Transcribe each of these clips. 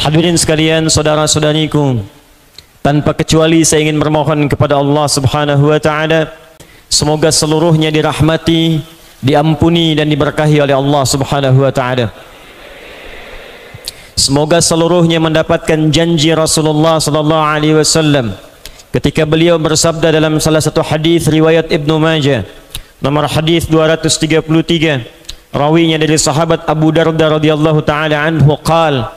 Hadirin sekalian, saudara-saudariku, tanpa kecuali saya ingin bermohon kepada Allah Subhanahu wa taala semoga seluruhnya dirahmati, diampuni dan diberkahi oleh Allah Subhanahu wa taala. Semoga seluruhnya mendapatkan janji Rasulullah sallallahu alaihi wasallam ketika beliau bersabda dalam salah satu hadis riwayat Ibnu Majah nomor hadis 233, rawinya dari sahabat Abu Darda radhiyallahu taala anhu qala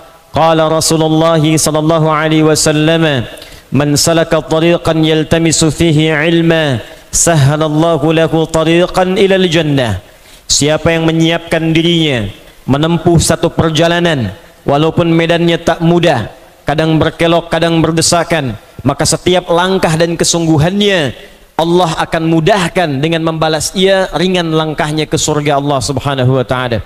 Rasulullah sallallahu alaihi wasallam man salaka tariqan yaltamisu fihi ilma sahhalallahu lahu tariqan ilal jannah. Siapa yang menyiapkan dirinya menempuh satu perjalanan walaupun medannya tak mudah, kadang berkelok, kadang berdesakan, maka setiap langkah dan kesungguhannya Allah akan mudahkan dengan membalas ia ringan langkahnya ke surga Allah Subhanahu wa taala.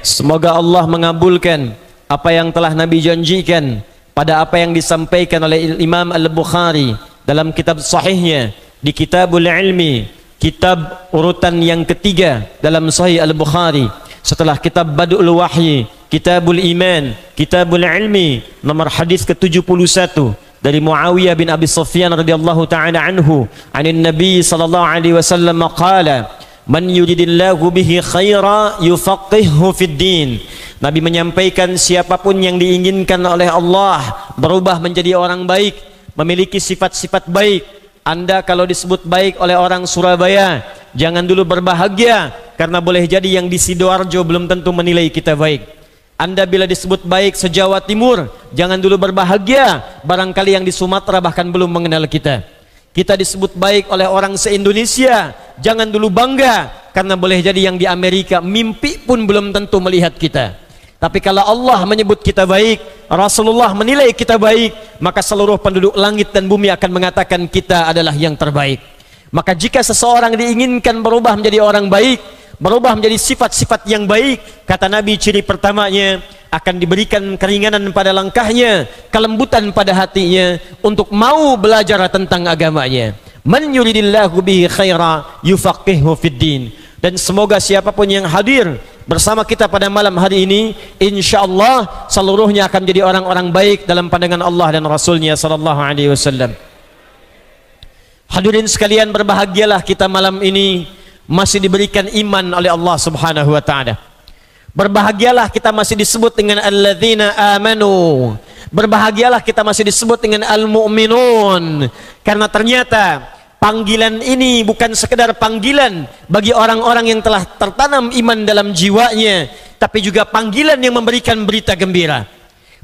Semoga Allah mengabulkan apa yang telah Nabi janjikan pada apa yang disampaikan oleh Imam Al-Bukhari dalam kitab sahihnya di Kitabul Ilmi, kitab urutan yang ketiga dalam Sahih Al-Bukhari setelah kitab Badul Wahyi, Kitabul Iman, Kitabul Ilmi, nomor hadis ke-71 dari Muawiyah bin Abi Sufyan radhiyallahu taala anhu, anin Nabi sallallahu alaihi wasallam qala man yuridillahu bihi khaira yufaqqihhu fid din. Nabi menyampaikan siapapun yang diinginkan oleh Allah berubah menjadi orang baik, memiliki sifat-sifat baik. Anda kalau disebut baik oleh orang Surabaya, jangan dulu berbahagia, karena boleh jadi yang di Sidoarjo belum tentu menilai kita baik. Anda bila disebut baik se-Jawa Timur, jangan dulu berbahagia, barangkali yang di Sumatera bahkan belum mengenal kita. Kita disebut baik oleh orang se-Indonesia, jangan dulu bangga, karena boleh jadi yang di Amerika mimpi pun belum tentu melihat kita. Tapi kalau Allah menyebut kita baik, Rasulullah menilai kita baik, maka seluruh penduduk langit dan bumi akan mengatakan kita adalah yang terbaik. Maka jika seseorang diinginkan berubah menjadi orang baik, berubah menjadi sifat-sifat yang baik, kata Nabi ciri pertamanya akan diberikan keringanan pada langkahnya, kelembutan pada hatinya untuk mau belajar tentang agamanya. Man yuridillahu bihi khaira yufaqqihhu fid din. Dan semoga siapapun yang hadir bersama kita pada malam hari ini, insyaallah seluruhnya akan menjadi orang-orang baik dalam pandangan Allah dan Rasulnya sallallahu alaihi wasallam. Hadirin sekalian, berbahagialah kita malam ini masih diberikan iman oleh Allah Subhanahu wa taala. Berbahagialah kita masih disebut dengan alladzina amanu. Berbahagialah kita masih disebut dengan al-mu'minun, karena ternyata panggilan ini bukan sekedar panggilan bagi orang-orang yang telah tertanam iman dalam jiwanya, tapi juga panggilan yang memberikan berita gembira,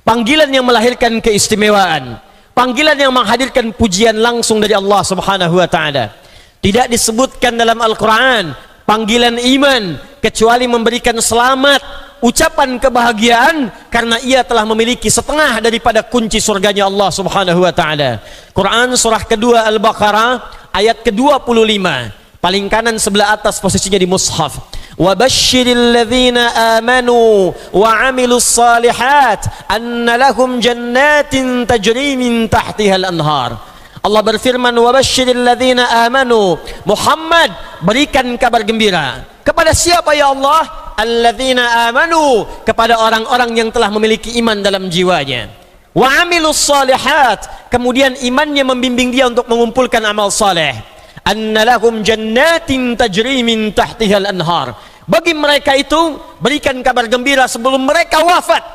panggilan yang melahirkan keistimewaan, panggilan yang menghadirkan pujian langsung dari Allah Subhanahu wa taala. Tidak disebutkan dalam Al-Quran panggilan iman kecuali memberikan selamat, ucapan kebahagiaan, karena ia telah memiliki setengah daripada kunci surganya Allah Subhanahu wa taala. Quran surah kedua Al-Baqarah ayat ke-25, paling kanan sebelah atas posisinya di mushaf. Wa basyiril ladzina amanu wa amilus salihat anna lahum jannatin tajri min tahtihal anhar. Allah berfirman, wa basyiril ladzina amanu, Muhammad berikan kabar gembira kepada siapa ya Allah? Alladzina amanu, kepada orang-orang yang telah memiliki iman dalam jiwanya. Wa amilus salihat, kemudian imannya membimbing dia untuk mengumpulkan amal saleh. Anna lahum jannatin tajri min tahtihal anhar, bagi mereka itu berikan kabar gembira sebelum mereka wafat.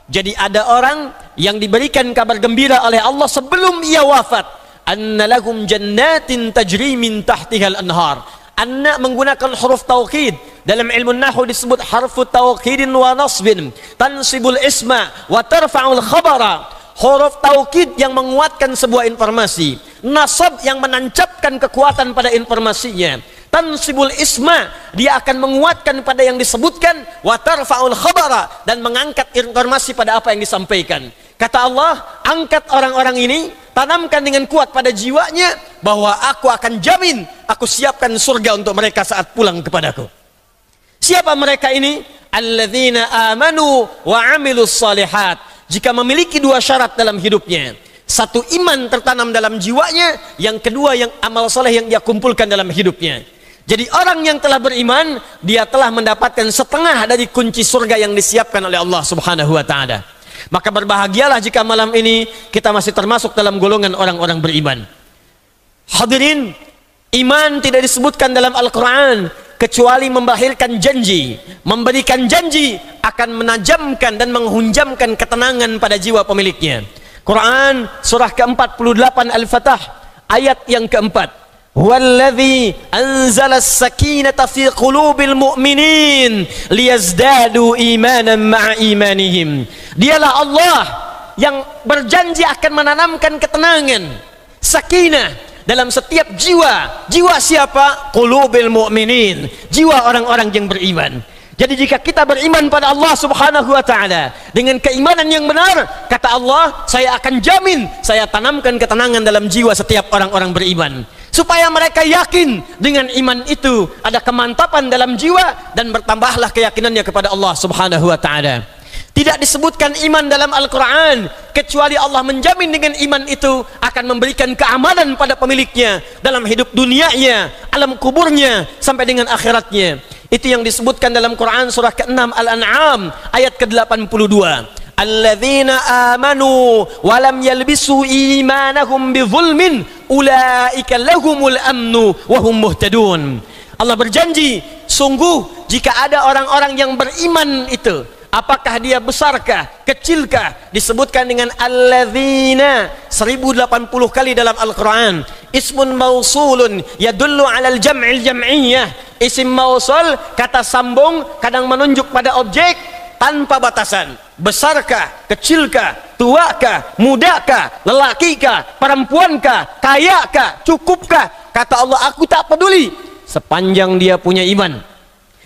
Jadi ada orang yang diberikan kabar gembira oleh Allah sebelum ia wafat. Anna lahum jannatin tajri min tahtihal anhar. Anna menggunakan huruf taukid. Dalam ilmu nahwu disebut harfu taukidin wa nasbin, tansibul isma wa tarfa'ul khabara. Huruf taukid yang menguatkan sebuah informasi, nasab yang menancapkan kekuatan pada informasinya, tansibul isma, dia akan menguatkan pada yang disebutkan, wa tarfa'ul khabara, dan mengangkat informasi pada apa yang disampaikan. Kata Allah, angkat orang-orang ini, tanamkan dengan kuat pada jiwanya bahwa aku akan jamin, aku siapkan surga untuk mereka saat pulang kepadaku. Siapa mereka ini? Alladzina amanu wa amilus salihat. Jika memiliki dua syarat dalam hidupnya, satu iman tertanam dalam jiwanya, yang kedua yang amal saleh yang dia kumpulkan dalam hidupnya. Jadi orang yang telah beriman, dia telah mendapatkan setengah dari kunci surga yang disiapkan oleh Allah Subhanahu wa taala. Maka berbahagialah jika malam ini kita masih termasuk dalam golongan orang-orang beriman. Hadirin, iman tidak disebutkan dalam Al-Quran kecuali membahirkan janji, memberikan janji akan menajamkan dan menghunjamkan ketenangan pada jiwa pemiliknya. Quran surah ke-48 Al-Fatah ayat yang keempat. Huwallazi anzala as-sakinata fi qulubil mu'minin liyazdadu imanan ma'a imanihim. Dialah Allah yang berjanji akan menanamkan ketenangan, sakinah dalam setiap jiwa. Jiwa siapa? Qulubil mu'minin, jiwa orang-orang yang beriman. Jadi jika kita beriman pada Allah subhanahu wa ta'ala dengan keimanan yang benar, kata Allah, saya akan jamin, saya tanamkan ketenangan dalam jiwa setiap orang-orang beriman, supaya mereka yakin dengan iman itu ada kemantapan dalam jiwa dan bertambahlah keyakinannya kepada Allah subhanahu wa ta'ala. Tidak disebutkan iman dalam Al-Quran kecuali Allah menjamin dengan iman itu akan memberikan keamanan pada pemiliknya dalam hidup dunianya, alam kuburnya, sampai dengan akhiratnya. Itu yang disebutkan dalam Quran surah ke-6 Al-An'am ayat ke-82. Alladzina amanu wa lam yalbisu imanahum bizulmin ulaika lahumul amnu wa hum muhtadun. Allah berjanji, sungguh jika ada orang-orang yang beriman itu, apakah dia besarkah, kecilkah, disebutkan dengan alladzina 1080 kali dalam Al-Quran. Ismun mausulun yadullu alal jam'il jam'iyyah. Isim mausul, kata sambung, kadang menunjuk pada objek tanpa batasan. Besarkah, kecilkah, tuakah, mudakah, lelakikah, perempuankah, kayakah, cukupkah, kata Allah, aku tak peduli sepanjang dia punya iman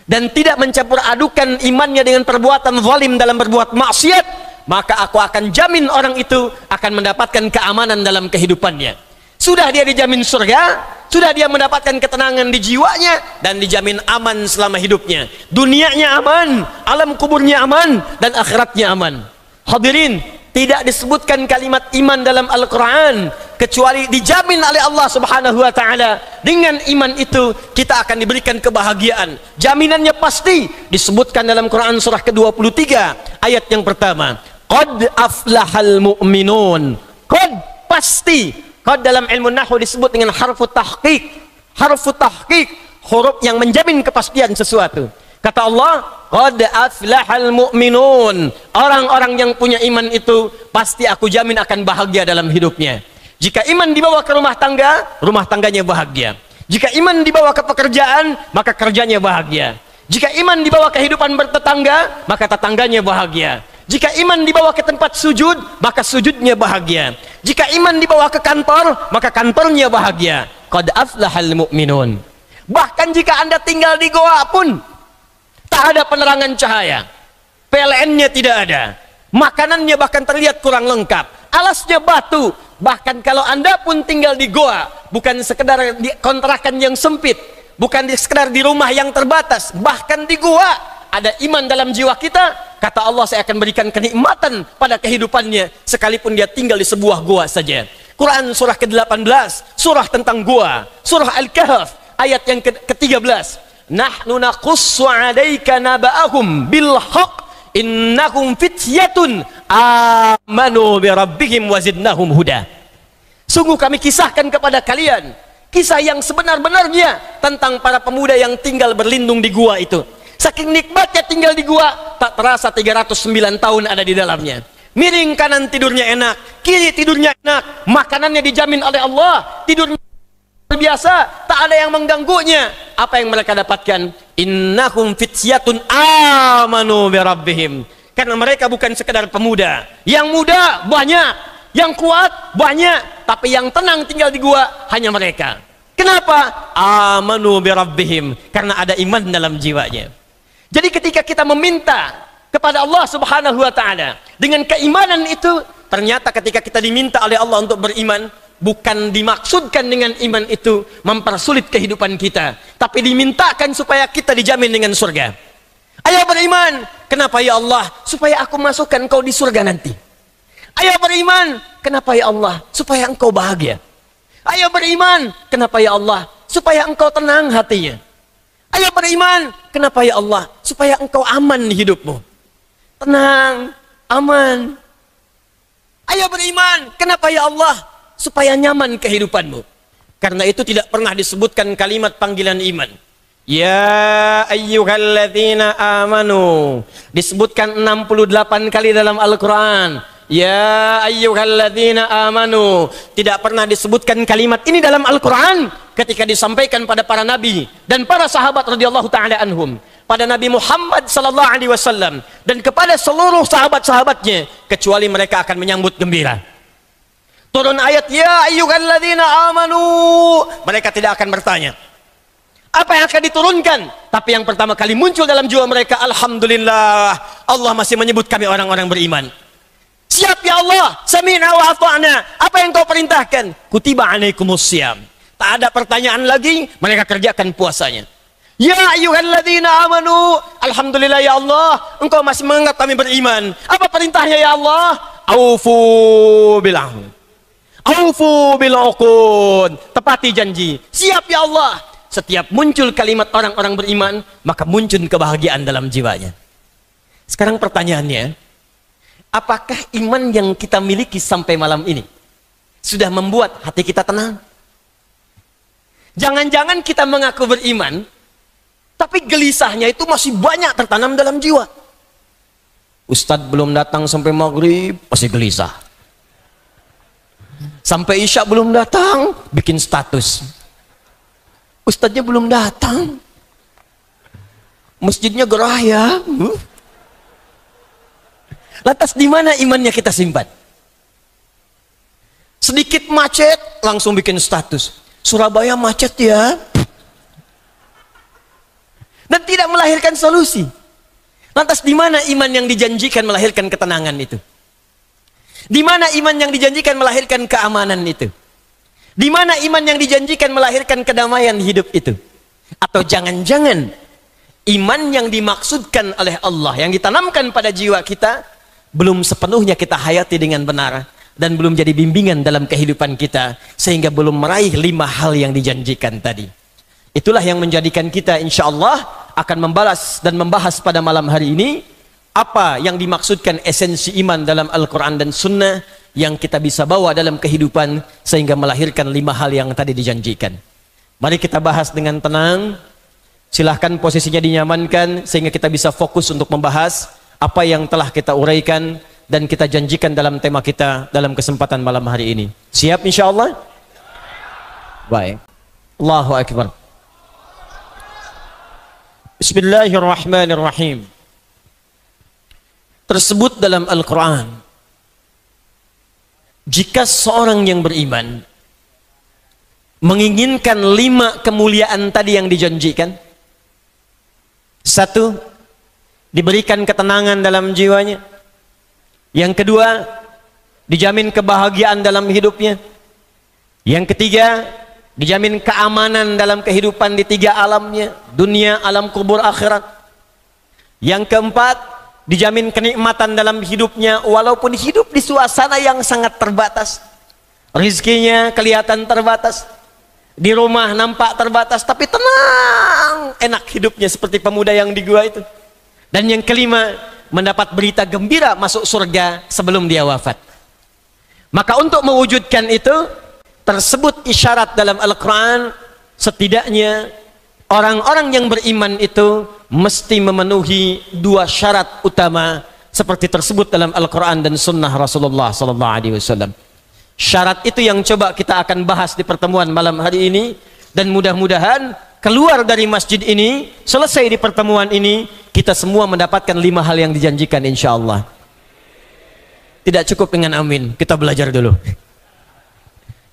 dan tidak mencampur adukan imannya dengan perbuatan zalim dalam berbuat maksiat, maka aku akan jamin orang itu akan mendapatkan keamanan dalam kehidupannya. Sudah dia dijamin surga, sudah dia mendapatkan ketenangan di jiwanya, dan dijamin aman selama hidupnya. Dunianya aman, alam kuburnya aman, dan akhiratnya aman. Hadirin, tidak disebutkan kalimat iman dalam Al-Quran kecuali dijamin oleh Allah subhanahu wa ta'ala. Dengan iman itu kita akan diberikan kebahagiaan. Jaminannya pasti disebutkan dalam Quran surah ke-23 ayat yang pertama. Qad aflahal mu'minun. Qad, pasti. Qad dalam ilmu nahwu disebut dengan harfu tahqiq. Harfu tahqiq, huruf yang menjamin kepastian sesuatu. Kata Allah, qad aflahal mu'minun. Orang-orang yang punya iman itu pasti aku jamin akan bahagia dalam hidupnya. Jika iman dibawa ke rumah tangganya bahagia. Jika iman dibawa ke pekerjaan, maka kerjanya bahagia. Jika iman dibawa ke kehidupan bertetangga, maka tetangganya bahagia. Jika iman dibawa ke tempat sujud, maka sujudnya bahagia. Jika iman dibawa ke kantor, maka kantornya bahagia. Qad aflahal mu'minun. Bahkan jika Anda tinggal di goa pun, tak ada penerangan cahaya, PLN-nya tidak ada, makanannya bahkan terlihat kurang lengkap, alasnya batu. Bahkan kalau Anda pun tinggal di goa, bukan sekedar di kontrakan yang sempit, bukan sekedar di rumah yang terbatas, bahkan di goa ada iman dalam jiwa kita, kata Allah, saya akan berikan kenikmatan pada kehidupannya sekalipun dia tinggal di sebuah goa saja. Quran surah ke-18, surah tentang goa, surah Al-Kahf ayat yang ke-13. Nahnu naqussu 'alaika naba'ahum bil haqq innahum fityatun amanu bi rabbihim wazidnahum huda. Sungguh kami kisahkan kepada kalian kisah yang sebenar-benarnya tentang para pemuda yang tinggal berlindung di gua itu. Saking nikmatnya tinggal di gua, tak terasa 309 tahun ada di dalamnya. Miring kanan tidurnya enak, kiri tidurnya enak, makanannya dijamin oleh Allah, tidurnya biasa, tak ada yang mengganggunya. Apa yang mereka dapatkan? Innahum fityatun amanu bi rabbihim. Karena mereka bukan sekedar pemuda. Yang muda banyak, yang kuat banyak, tapi yang tenang tinggal di gua hanya mereka. Kenapa? Amanu bi rabbihim, karena ada iman dalam jiwanya. Jadi ketika kita meminta kepada Allah subhanahu wa ta'ala dengan keimanan itu, ternyata ketika kita diminta oleh Allah untuk beriman, bukan dimaksudkan dengan iman itu mempersulit kehidupan kita, tapi dimintakan supaya kita dijamin dengan surga. Ayo beriman. Kenapa ya Allah? Supaya aku masukkan engkau di surga nanti. Ayo beriman. Kenapa ya Allah? Supaya engkau bahagia. Ayo beriman. Kenapa ya Allah? Supaya engkau tenang hatinya. Ayo beriman. Kenapa ya Allah? Supaya engkau aman di hidupmu. Tenang, aman, Ayo beriman. Kenapa ya Allah? Supaya nyaman kehidupanmu. Karena itu tidak pernah disebutkan kalimat panggilan iman. Ya ayyuhalladzina amanu. Disebutkan 68 kali dalam Al-Quran. Ya ayyuhalladzina amanu. Tidak pernah disebutkan kalimat ini dalam Al-Quran ketika disampaikan pada para nabi dan para sahabat radhiyallahu taala anhum, pada Nabi Muhammad sallallahu alaihi wasallam dan kepada seluruh sahabat-sahabatnya, kecuali mereka akan menyambut gembira. Turun ayat ya ayyuhalladzina amanu, mereka tidak akan bertanya apa yang akan diturunkan, tapi yang pertama kali muncul dalam jiwa mereka, alhamdulillah, Allah masih menyebut kami orang-orang beriman. Siap ya Allah, sami'na wa ata'na. Apa yang kau perintahkan? Kutiba alaikumus syiyam. Tak ada pertanyaan lagi, mereka kerjakan puasanya. Ya ayyuhalladzina amanu, alhamdulillah ya Allah, engkau masih menganggap kami beriman. Apa perintahnya ya Allah? Aufu bil ahd. Aufu bil uqud. Tepati janji. Siap ya Allah. Setiap muncul kalimat orang-orang beriman, maka muncul kebahagiaan dalam jiwanya. Sekarang pertanyaannya, apakah iman yang kita miliki sampai malam ini sudah membuat hati kita tenang? Jangan-jangan kita mengaku beriman, tapi gelisahnya itu masih banyak tertanam dalam jiwa. Ustadz belum datang sampai maghrib, masih gelisah. Sampai isya belum datang, bikin status. Ustadznya belum datang, masjidnya gerah ya. Lantas di mana imannya kita simpan? Sedikit macet, langsung bikin status. Surabaya macet ya. Dan tidak melahirkan solusi. Lantas di mana iman yang dijanjikan melahirkan ketenangan itu? Di mana iman yang dijanjikan melahirkan keamanan itu? Di mana iman yang dijanjikan melahirkan kedamaian hidup itu? Atau jangan-jangan iman yang dimaksudkan oleh Allah, yang ditanamkan pada jiwa kita, belum sepenuhnya kita hayati dengan benar, dan belum jadi bimbingan dalam kehidupan kita, sehingga belum meraih 5 hal yang dijanjikan tadi. Itulah yang menjadikan kita insya Allah akan membalas dan membahas pada malam hari ini apa yang dimaksudkan esensi iman dalam Al-Quran dan Sunnah yang kita bisa bawa dalam kehidupan sehingga melahirkan 5 hal yang tadi dijanjikan. Mari kita bahas dengan tenang. Silahkan posisinya dinyamankan sehingga kita bisa fokus untuk membahas apa yang telah kita uraikan dan kita janjikan dalam tema kita dalam kesempatan malam hari ini. Siap insya Allah? Baik. Allahu Akbar. Bismillahirrahmanirrahim. Tersebut dalam Al-Quran, jika seorang yang beriman menginginkan 5 kemuliaan tadi yang dijanjikan, 1, diberikan ketenangan dalam jiwanya. Yang kedua, dijamin kebahagiaan dalam hidupnya. Yang ketiga, dijamin keamanan dalam kehidupan di 3 alamnya, dunia, alam kubur, akhirat. Yang keempat, dijamin kenikmatan dalam hidupnya walaupun hidup di suasana yang sangat terbatas. Rizkinya kelihatan terbatas, di rumah nampak terbatas, tapi tenang, enak hidupnya seperti pemuda yang di gua itu. Dan yang kelima, mendapat berita gembira masuk surga sebelum dia wafat. Maka untuk mewujudkan itu, tersebut isyarat dalam Al-Quran, setidaknya orang-orang yang beriman itu mesti memenuhi 2 syarat utama seperti tersebut dalam Al-Quran dan Sunnah Rasulullah SAW. Syarat itu yang coba kita akan bahas di pertemuan malam hari ini, dan mudah-mudahan keluar dari masjid ini, selesai di pertemuan ini, kita semua mendapatkan 5 hal yang dijanjikan insya Allah. Tidak cukup dengan amin, kita belajar dulu.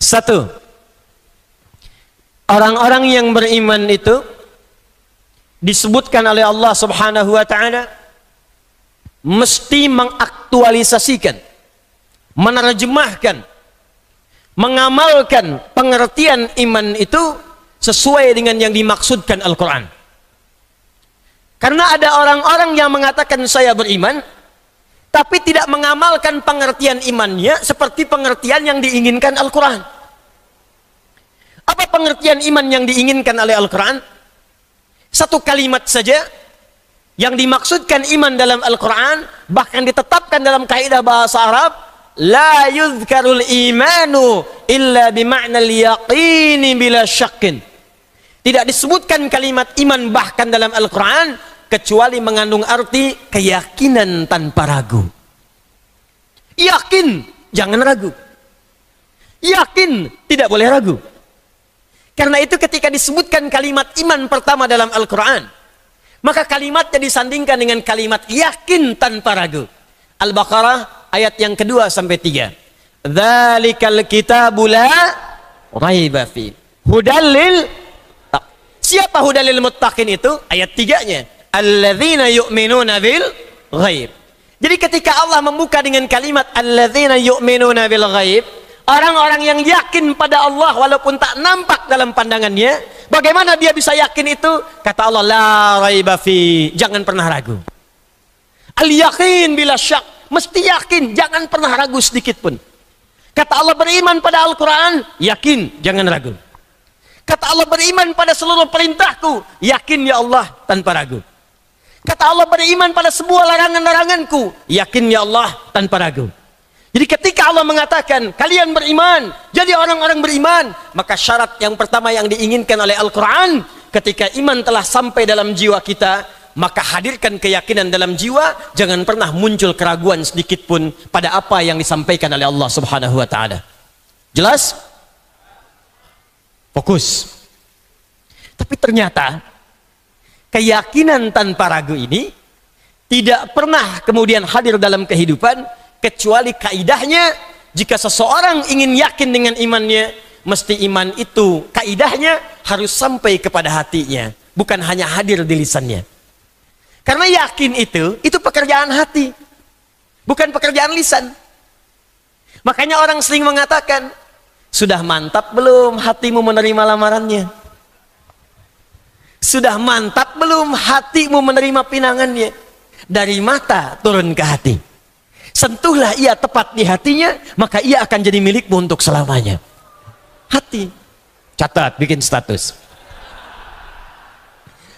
1, orang-orang yang beriman itu disebutkan oleh Allah Subhanahu wa ta'ala mesti mengaktualisasikan, menerjemahkan, mengamalkan pengertian iman itu sesuai dengan yang dimaksudkan Al-Quran. Karena ada orang-orang yang mengatakan saya beriman tapi tidak mengamalkan pengertian imannya seperti pengertian yang diinginkan Al-Quran. Apa pengertian iman yang diinginkan oleh Al-Quran? 1 kalimat saja yang dimaksudkan iman dalam Al-Quran, bahkan ditetapkan dalam kaidah bahasa Arab, la yuzkarul imanu illa bima'nal yaqini bila syakkin. Tidak disebutkan kalimat iman bahkan dalam Al-Quran kecuali mengandung arti keyakinan tanpa ragu. Yakin, jangan ragu. Yakin, tidak boleh ragu. Karena itu ketika disebutkan kalimat iman pertama dalam Al-Quran, maka kalimatnya disandingkan dengan kalimat yakin tanpa ragu. Al-Baqarah ayat yang kedua sampai 3. Dzalikal kitabu la raiba fi hudal lil. Siapa hudalil muttaqin itu? Ayat 3-nya. Alladzina yu'minuna bil ghaib. Jadi ketika Allah membuka dengan kalimat alladzina yu'minuna bil ghaib, orang-orang yang yakin pada Allah walaupun tak nampak dalam pandangannya, bagaimana dia bisa yakin itu? Kata Allah, la raiba fi, jangan pernah ragu. Al-yaqin bila syak, mesti yakin, jangan pernah ragu sedikit pun. Kata Allah beriman pada Al-Quran, yakin, jangan ragu. Kata Allah beriman pada seluruh perintahku, yakin ya Allah tanpa ragu. Kata Allah beriman pada sebuah larangan-laranganku, yakin ya Allah tanpa ragu. Jadi ketika Allah mengatakan kalian beriman, jadi orang-orang beriman, maka syarat yang pertama yang diinginkan oleh Al-Quran, ketika iman telah sampai dalam jiwa kita, maka hadirkan keyakinan dalam jiwa, jangan pernah muncul keraguan sedikit pun pada apa yang disampaikan oleh Allah Subhanahu wa taala. Jelas? Fokus. Tapi ternyata keyakinan tanpa ragu ini tidak pernah kemudian hadir dalam kehidupan, kecuali kaidahnya jika seseorang ingin yakin dengan imannya, mesti iman itu kaidahnya harus sampai kepada hatinya, bukan hanya hadir di lisannya. Karena yakin itu pekerjaan hati, bukan pekerjaan lisan. Makanya orang sering mengatakan, sudah mantap belum hatimu menerima lamarannya? Sudah mantap belum hatimu menerima pinangannya? Dari mata turun ke hati. Sentuhlah ia tepat di hatinya, maka ia akan jadi milikmu untuk selamanya. Hati. Catat, bikin status.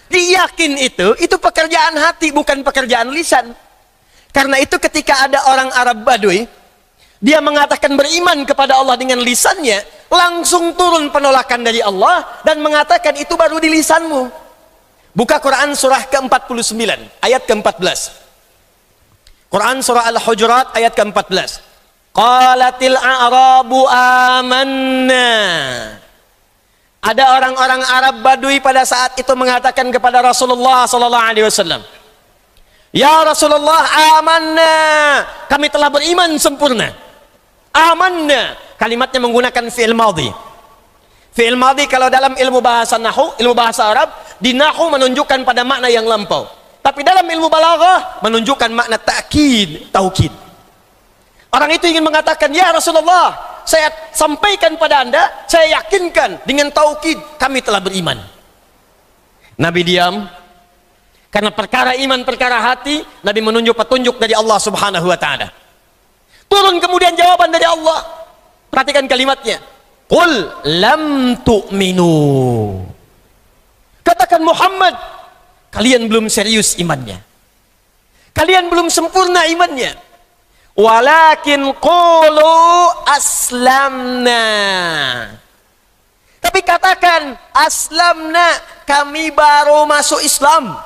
Diyakin itu pekerjaan hati, bukan pekerjaan lisan. Karena itu ketika ada orang Arab Badui, dia mengatakan beriman kepada Allah dengan lisannya, langsung turun penolakan dari Allah dan mengatakan itu baru di lisanmu. Buka Quran surah ke-49 ayat ke-14. Quran surah Al-Hujurat ayat ke-14. Qalatil a'rabu amanna. Ada orang-orang Arab Badui pada saat itu mengatakan kepada Rasulullah sallallahu alaihi wasallam, "Ya Rasulullah, amanna. Kami telah beriman sempurna." Amanna, kalimatnya menggunakan fi'il madhi. Fi'il madhi kalau dalam ilmu bahasa nahwu, ilmu bahasa Arab, di nahwu menunjukkan pada makna yang lampau. Tapi dalam ilmu balaghah menunjukkan makna ta'kid, taukid. Orang itu ingin mengatakan, "Ya Rasulullah, saya sampaikan pada Anda, saya yakinkan dengan taukid, kami telah beriman." Nabi diam. Karena perkara iman, perkara hati, Nabi menunjuk petunjuk dari Allah Subhanahu wa taala. Turun kemudian jawaban dari Allah. Perhatikan kalimatnya. Qul lam tu'minu. Katakan Muhammad, kalian belum serius imannya. Kalian belum sempurna imannya. Walakin qulu aslamna. Tapi katakan aslamna, kami baru masuk Islam.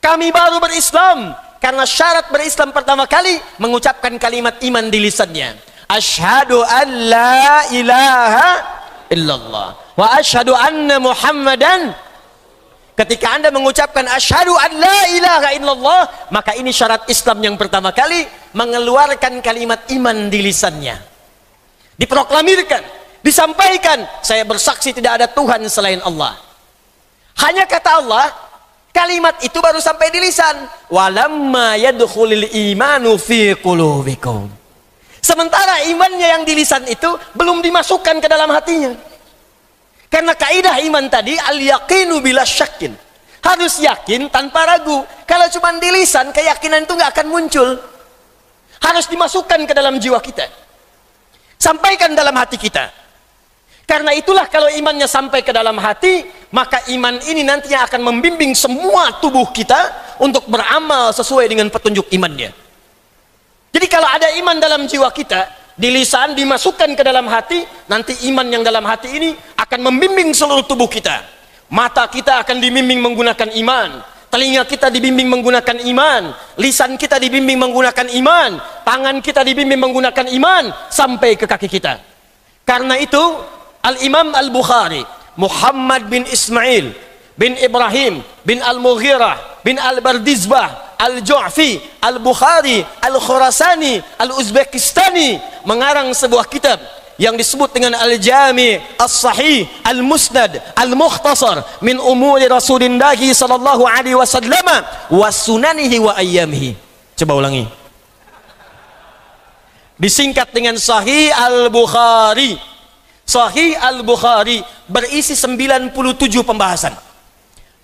Kami baru berislam. Karena syarat berislam pertama kali mengucapkan kalimat iman di lisannya. Asyhadu an la ilaha illallah wa asyhadu anna Muhammadan. Ketika Anda mengucapkan asyhadu an la ilaha illallah, maka ini syarat Islam yang pertama kali, mengeluarkan kalimat iman di lisannya. Diproklamirkan, disampaikan, saya bersaksi tidak ada Tuhan selain Allah. Hanya kata Allah, kalimat itu baru sampai di lisan. Walamma yadkhulul imanu fi qulubikum. Sementara imannya yang di lisan itu belum dimasukkan ke dalam hatinya. Karena kaidah iman tadi al-yaqinu bila syakkin. Harus yakin tanpa ragu. Kalau cuma di lisan, keyakinan itu nggak akan muncul. Harus dimasukkan ke dalam jiwa kita. Sampaikan dalam hati kita. Karena itulah kalau imannya sampai ke dalam hati, maka iman ini nantinya akan membimbing semua tubuh kita untuk beramal sesuai dengan petunjuk imannya. Jadi kalau ada iman dalam jiwa kita, di lisan dimasukkan ke dalam hati, nanti iman yang dalam hati ini akan membimbing seluruh tubuh kita. Mata kita akan dibimbing menggunakan iman, telinga kita dibimbing menggunakan iman, lisan kita dibimbing menggunakan iman, tangan kita dibimbing menggunakan iman, sampai ke kaki kita. Karena itu Al-Imam Al-Bukhari, Muhammad bin Ismail bin Ibrahim bin Al-Mughirah bin Al-Bardizbah Al-Ju'fi Al-Bukhari Al-Khurasani Al-Uzbekistani mengarang sebuah kitab yang disebut dengan Al-Jami' As-Sahih Al-Musnad Al-Mukhtasar min umuri Rasulillah sallallahu alaihi wasallam wa sunanihi wa ayyamihi. Coba ulangi. Disingkat dengan Sahih Al-Bukhari. Sahih Al-Bukhari berisi 97 pembahasan.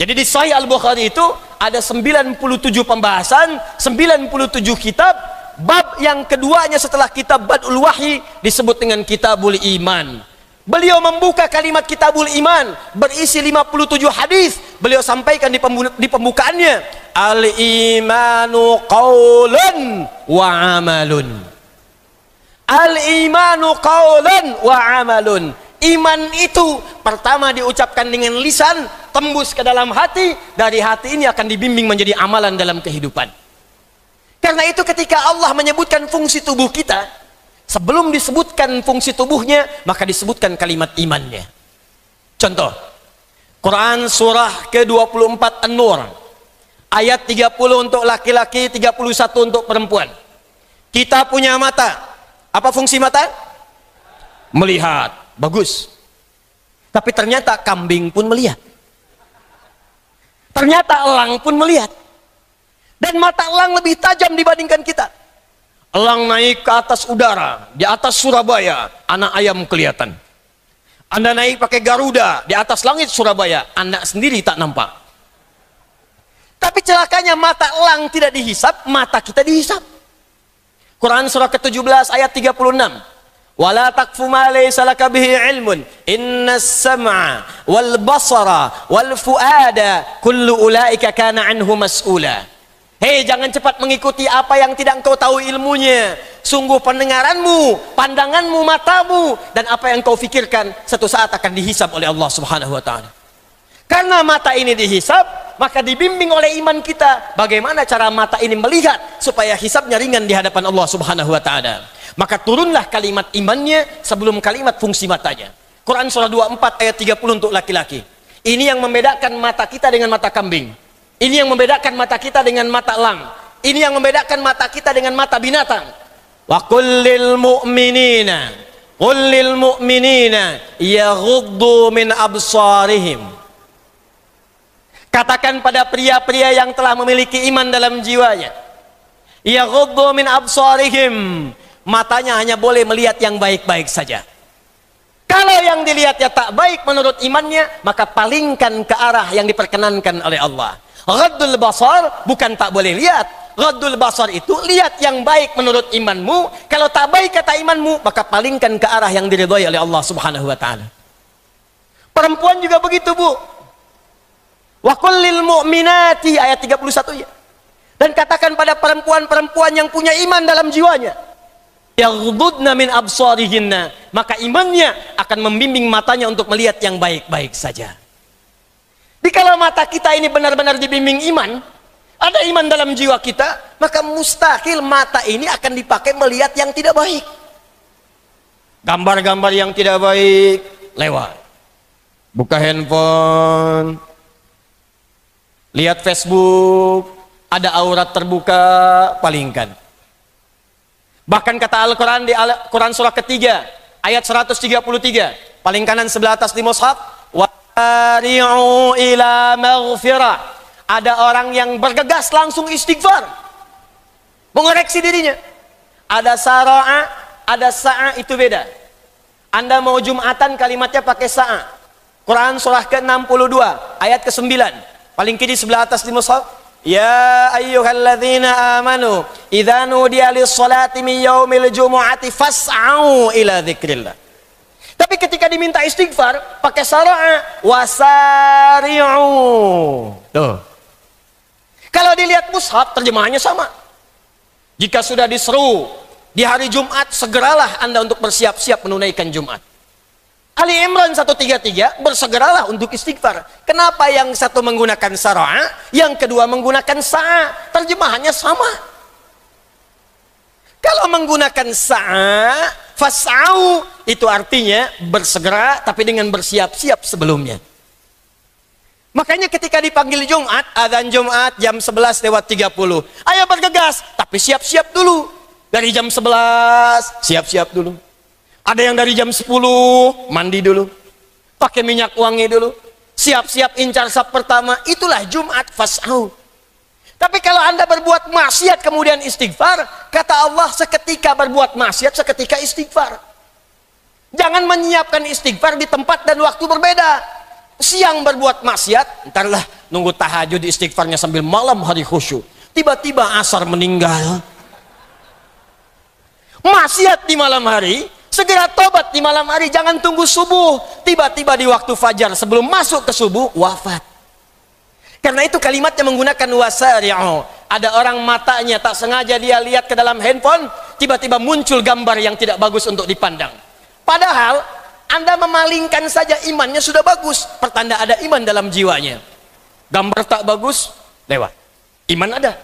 Jadi di Sahih Al-Bukhari itu ada 97 pembahasan, 97 kitab. Bab yang keduanya setelah kitab Badul Wahyi disebut dengan Kitabul Iman. Beliau membuka kalimat Kitabul Iman berisi 57 hadis. Beliau sampaikan di pembukaannya, Al-imanu qaulun wa amalun. Al-imanu qaulun wa amalun. Iman itu pertama diucapkan dengan lisan, tembus ke dalam hati, dari hati ini akan dibimbing menjadi amalan dalam kehidupan. Karena itu ketika Allah menyebutkan fungsi tubuh kita, sebelum disebutkan fungsi tubuhnya, maka disebutkan kalimat imannya. Contoh, Quran surah ke-24 An-Nur, ayat 30 untuk laki-laki, 31 untuk perempuan. Kita punya mata. Apa fungsi mata? Melihat. Bagus. Tapi ternyata kambing pun melihat. Ternyata elang pun melihat. Dan mata elang lebih tajam dibandingkan kita. Elang naik ke atas udara, di atas Surabaya, anak ayam kelihatan. Anda naik pakai Garuda, di atas langit Surabaya, anak sendiri tak nampak. Tapi celakanya mata elang tidak dihisap, mata kita dihisap. Quran surah ke-17 ayat 36. Wala taqfu ma laysa laka bihi ilmun innas sam'a wal basara wal fuada kullu ulaika kana anhu mas'ula. Hei, jangan cepat mengikuti apa yang tidak engkau tahu ilmunya. Sungguh pendengaranmu, pandanganmu, matamu, dan apa yang kau fikirkan satu saat akan dihisab oleh Allah Subhanahu wa taala. Karena mata ini dihisab, maka dibimbing oleh iman kita bagaimana cara mata ini melihat supaya hisabnya ringan di hadapan Allah Subhanahu wa taala. Maka turunlah kalimat imannya sebelum kalimat fungsi matanya. Quran surah 24 ayat 30 untuk laki-laki. Ini yang membedakan mata kita dengan mata kambing. Ini yang membedakan mata kita dengan mata elang. Ini yang membedakan mata kita dengan mata binatang. Wa kullil mu'minina yaghuddu min absarihim. Katakan pada pria-pria yang telah memiliki iman dalam jiwanya, yaghuddu min absarihim. Matanya hanya boleh melihat yang baik-baik saja. Kalau yang dilihatnya tak baik menurut imannya, maka palingkan ke arah yang diperkenankan oleh Allah. Ghaddul basar bukan tak boleh lihat. Ghaddul basar itu lihat yang baik menurut imanmu. Kalau tak baik kata imanmu, maka palingkan ke arah yang diridhai oleh Allah Subhanahu wa taala. Perempuan juga begitu, Bu. Wa kullil mu'minati ayat 31 ya. Dan katakan pada perempuan-perempuan yang punya iman dalam jiwanya, yaghdudna min absarihinna, maka imannya akan membimbing matanya untuk melihat yang baik-baik saja. Jikalau mata kita ini benar-benar dibimbing iman, ada iman dalam jiwa kita, maka mustahil mata ini akan dipakai melihat yang tidak baik. Gambar-gambar yang tidak baik lewat. Buka handphone, lihat Facebook, ada aurat terbuka, palingkan. Bahkan kata Al-Quran di Quran surah ketiga ayat 133, paling kanan sebelah atas di mushaf, wari'u ila maghfirah. Ada orang yang bergegas langsung istighfar, mengoreksi dirinya. Ada sara'a, ada sa'a, itu beda. Anda mau Jumatan kalimatnya pakai sa'a. Quran surah ke-62 ayat ke-9, paling kiri sebelah atas di mushaf. Ya ayyuhalladzina amanu idza nudiya lis-salati min yaumil jumu'ati fas'au ila dzikrillah. Tapi ketika diminta istighfar pakai sara'a, wasari'u. Tuh. Kalau dilihat mushaf terjemahannya sama. Jika sudah diseru di hari Jumat, segeralah Anda untuk bersiap-siap menunaikan Jumat. Ali Imran 133, bersegeralah untuk istighfar. Kenapa yang satu menggunakan sara'a, yang kedua menggunakan sa'a? Terjemahannya sama. Kalau menggunakan sa'a, fas'au, itu artinya bersegera tapi dengan bersiap-siap sebelumnya. Makanya ketika dipanggil Jumat, adzan Jumat jam 11:30. Ayo bergegas, tapi siap-siap dulu. Dari jam 11, siap-siap dulu. Ada yang dari jam 10, mandi dulu. Pakai minyak wangi dulu. Siap-siap incar saf pertama, itulah Jumat fas'au. Tapi kalau Anda berbuat maksiat kemudian istighfar, kata Allah seketika berbuat maksiat, seketika istighfar. Jangan menyiapkan istighfar di tempat dan waktu berbeda. Siang berbuat maksiat, entarlah nunggu tahajud istighfarnya sambil malam hari khusyuk. Tiba-tiba asar meninggal. Maksiat di malam hari, segera tobat di malam hari, jangan tunggu subuh. Tiba-tiba di waktu fajar sebelum masuk ke subuh, wafat. Karena itu kalimatnya menggunakan wasari'u. Ada orang matanya tak sengaja dia lihat ke dalam handphone, tiba-tiba muncul gambar yang tidak bagus untuk dipandang. Padahal Anda memalingkan saja, imannya sudah bagus, pertanda ada iman dalam jiwanya. Gambar tak bagus, lewat. Iman ada.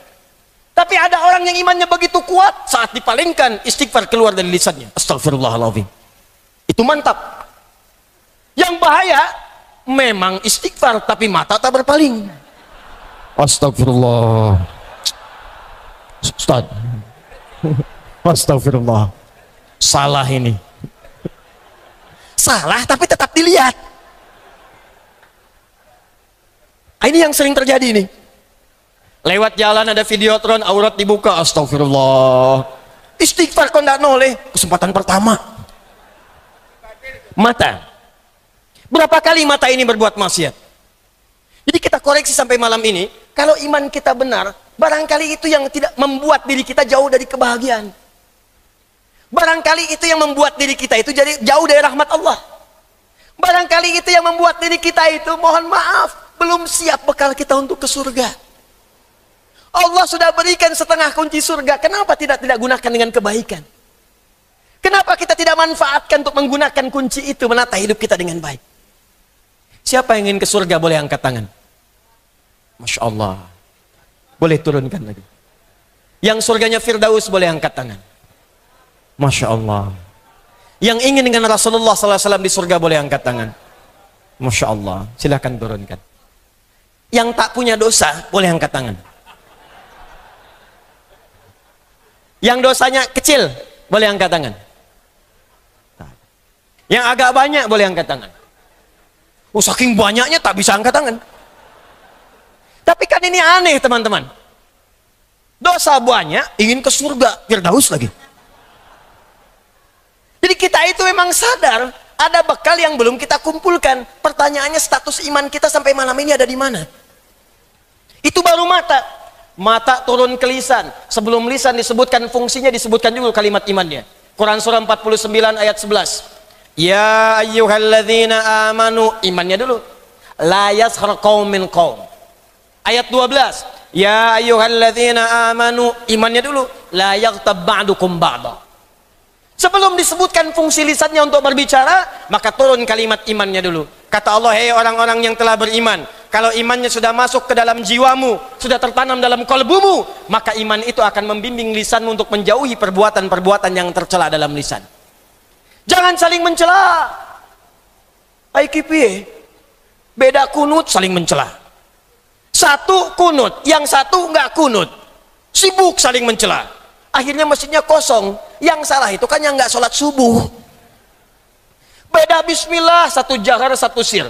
Tapi ada orang yang imannya begitu kuat, saat dipalingkan, istighfar keluar dari lisannya. Astagfirullahaladzim. Itu mantap. Yang bahaya, memang istighfar, tapi mata tak berpaling. Astagfirullah. Ustaz. Astagfirullah. Salah ini. Salah, tapi tetap dilihat. Ini yang sering terjadi nih. Lewat jalan ada videotron, aurat dibuka, astagfirullah. Istighfar kok tidak noleh. Kesempatan pertama. Mata. Berapa kali mata ini berbuat maksiat? Jadi kita koreksi sampai malam ini, kalau iman kita benar, barangkali itu yang tidak membuat diri kita jauh dari kebahagiaan. Barangkali itu yang membuat diri kita itu jadi jauh dari rahmat Allah. Barangkali itu yang membuat diri kita itu, mohon maaf, belum siap bekal kita untuk ke surga. Allah sudah berikan setengah kunci surga, kenapa tidak gunakan dengan kebaikan? Kenapa kita tidak manfaatkan untuk menggunakan kunci itu, menata hidup kita dengan baik? Siapa yang ingin ke surga boleh angkat tangan. Masya Allah. Boleh turunkan lagi. Yang surganya Firdaus boleh angkat tangan. Masya Allah. Yang ingin dengan Rasulullah SAW di surga boleh angkat tangan. Masya Allah. Silahkan turunkan. Yang tak punya dosa boleh angkat tangan. Yang dosanya kecil boleh angkat tangan. Yang agak banyak boleh angkat tangan. Oh, saking banyaknya tak bisa angkat tangan. Tapi kan ini aneh teman-teman. Dosa banyak, ingin ke surga, Firdaus lagi. Jadi kita itu memang sadar ada bekal yang belum kita kumpulkan. Pertanyaannya, status iman kita sampai malam ini ada di mana? Itu baru mata. Mata turun ke lisan. Sebelum lisan disebutkan fungsinya, disebutkan juga kalimat imannya. Quran surah 49 ayat 11. Ya ayyuhalladzina amanu, imannya dulu. La yaskhar qaumin qaum. Ayat 12. Ya ayyuhalladzina amanu, imannya dulu. La yaghtab ba'dukum ba'da. Sebelum disebutkan fungsi lisannya untuk berbicara, maka turun kalimat imannya dulu. Kata Allah, hei orang-orang yang telah beriman, kalau imannya sudah masuk ke dalam jiwamu, sudah tertanam dalam kalbumu, maka iman itu akan membimbing lisanmu untuk menjauhi perbuatan-perbuatan yang tercela dalam lisan. Jangan saling mencela. IKP beda kunut saling mencela. Satu kunut, yang satu enggak kunut. Sibuk saling mencela. Akhirnya masjidnya kosong. Yang salah itu kan yang enggak sholat subuh. Beda bismillah, satu jahar, satu sir.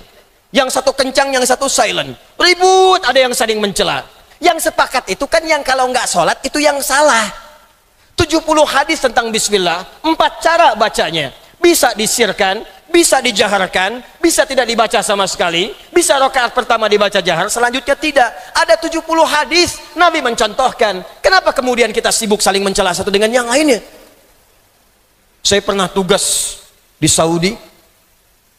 Yang satu kencang, yang satu silent. Ribut, ada yang saling mencela. Yang sepakat itu kan yang kalau enggak sholat itu yang salah. 70 hadis tentang bismillah, 4 cara bacanya. Bisa disirkan, bisa dijaharkan, bisa tidak dibaca sama sekali, bisa rakaat pertama dibaca jahar, selanjutnya tidak. Ada 70 hadis Nabi mencontohkan. Kenapa kemudian kita sibuk saling mencela satu dengan yang lainnya? Saya pernah tugas di Saudi,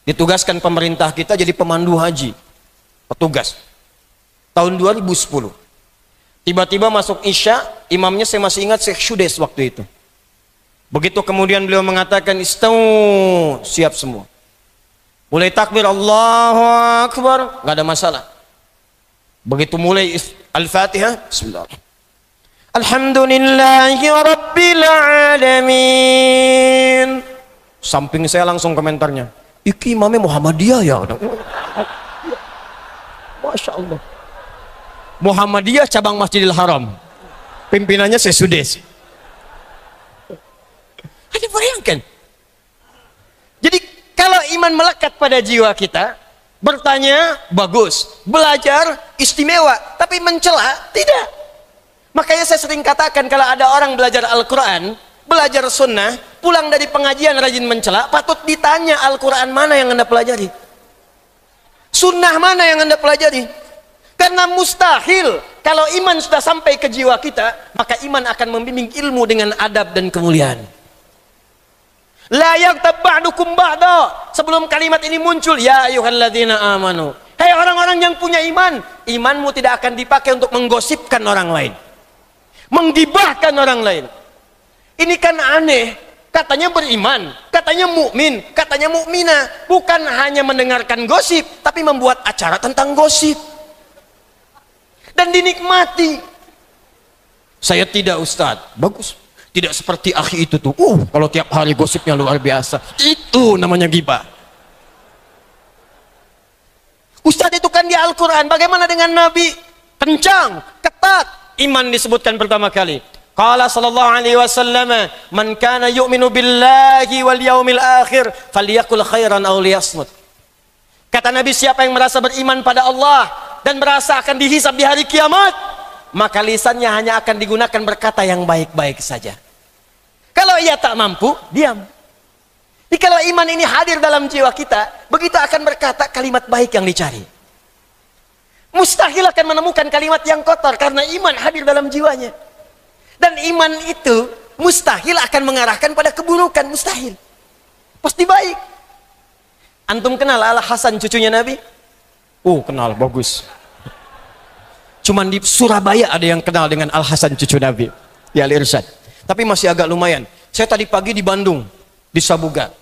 ditugaskan pemerintah kita jadi pemandu haji, petugas tahun 2010. Tiba-tiba masuk Isya, imamnya saya masih ingat Syekh Syudes waktu itu. Begitu kemudian beliau mengatakan istau, siap semua. Mulai takbir Allahu Akbar, nggak ada masalah. Begitu mulai Al-Fatihah, bismillah. Alhamdulillahi Rabbil Alamin. Samping saya langsung komentarnya, iki imamnya Muhammadiyah ya. Masya Allah. Muhammadiyah cabang Masjidil Haram. Pimpinannya Syekh Syudes. Ada bayangkan. Jadi kalau iman melekat pada jiwa kita, bertanya bagus, belajar istimewa, tapi mencela tidak. Makanya saya sering katakan kalau ada orang belajar Al-Quran, belajar sunnah, pulang dari pengajian rajin mencela, patut ditanya Al-Quran mana yang Anda pelajari, sunnah mana yang Anda pelajari. Karena mustahil kalau iman sudah sampai ke jiwa kita, maka iman akan membimbing ilmu dengan adab dan kemuliaan. La yaghtab ba'dukum ba'da. Sebelum kalimat ini muncul, ya ayyuhalladzina amanu. Hei orang-orang yang punya iman, imanmu tidak akan dipakai untuk menggosipkan orang lain, menggibahkan orang lain. Ini kan aneh. Katanya beriman, katanya mukmin, katanya mukminah, bukan hanya mendengarkan gosip, tapi membuat acara tentang gosip dan dinikmati. Saya tidak, Ustadz. Bagus. Tidak seperti akhi itu tuh. Kalau tiap hari gosipnya luar biasa. Itu namanya ghibah. Ustadz itu kan di Al-Quran. Bagaimana dengan Nabi? Kencang, ketat. Iman disebutkan pertama kali. Qala sallallahu alaihi wasallam, man kana yu'minu billahi wal yaumil akhir falyakul khairan aw liyasmut. Kata Nabi, siapa yang merasa beriman pada Allah dan merasa akan dihisab di hari kiamat, maka lisannya hanya akan digunakan berkata yang baik-baik saja. Kalau ia tak mampu, diam. Jadi kalau iman ini hadir dalam jiwa kita, begitu akan berkata kalimat baik yang dicari. Mustahil akan menemukan kalimat yang kotor karena iman hadir dalam jiwanya. Dan iman itu mustahil akan mengarahkan pada keburukan, mustahil. Pasti baik. Antum kenal Al-Hasan cucunya Nabi? Kenal, bagus. Cuman di Surabaya ada yang kenal dengan Al-Hasan cucu Nabi di Al-Irsyad. Tapi masih agak lumayan. Saya tadi pagi di Bandung, di Sabuga,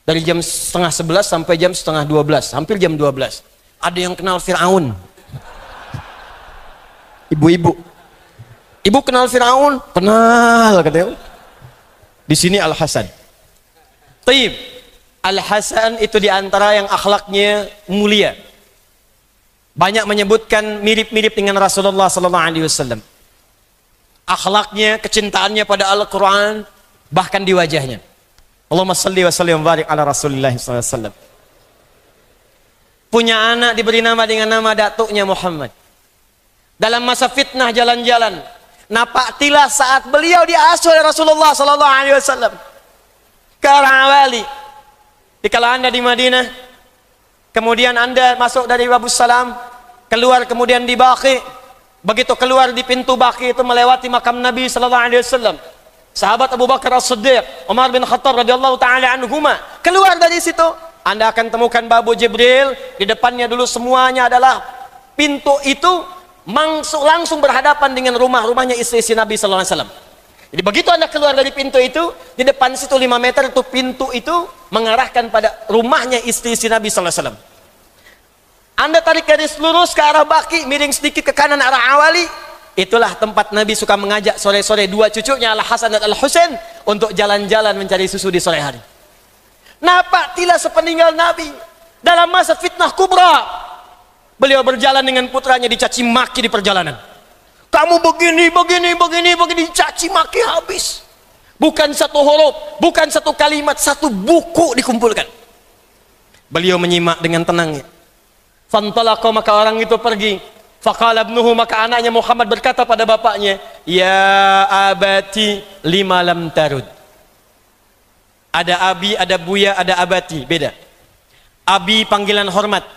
dari jam 10:30 sampai jam 11:30, hampir jam 12. Ada yang kenal Fir'aun. Ibu-ibu, ibu kenal Fir'aun? Kenal, katanya. Di sini Al-Hasan. Taib. Al-Hasan itu diantara yang akhlaknya mulia. Banyak menyebutkan mirip-mirip dengan Rasulullah SAW. Akhlaknya, kecintaannya pada Al-Quran, bahkan di wajahnya. Allahumma salli wa sallim wa barik ala Rasulullah SAW. Punya anak diberi nama dengan nama datuknya Muhammad. Dalam masa fitnah jalan-jalan, napaktilah saat beliau diasuh oleh Rasulullah SAW ke arah Awali. Kalau anda di Madinah, kemudian anda masuk dari Babus Salam, keluar kemudian di Baqi. Begitu keluar di pintu Baqi itu melewati makam Nabi SAW. Sahabat Abu Bakar As-Siddiq, Umar bin Khattab radhiyallahu taala anhuma, keluar dari situ, anda akan temukan Babu Jibril. Di depannya dulu semuanya adalah pintu itu langsung berhadapan dengan rumahnya istri Nabi SAW. Jadi begitu anda keluar dari pintu itu, di depan situ 5 meter itu pintu itu mengarahkan pada rumahnya istri Nabi SAW. Anda tarik garis lurus ke arah Baqi, miring sedikit ke kanan arah Awali. Itulah tempat Nabi suka mengajak sore-sore dua cucunya Al-Hasan dan Al-Husain untuk jalan-jalan mencari susu di sore hari. Napaktilah sepeninggal Nabi dalam masa fitnah kubra, beliau berjalan dengan putranya dicaci maki di perjalanan. Kamu begini, dicaci maki habis. Bukan satu huruf, bukan satu kalimat, satu buku dikumpulkan. Beliau menyimak dengan tenangnya. Fantalaqa, maka orang itu pergi. Faqala ibnuhu, maka anaknya Muhammad berkata pada bapaknya, ya abati lima lam tarud. Ada abi, ada buya, ada abati, beda. Abi panggilan hormat,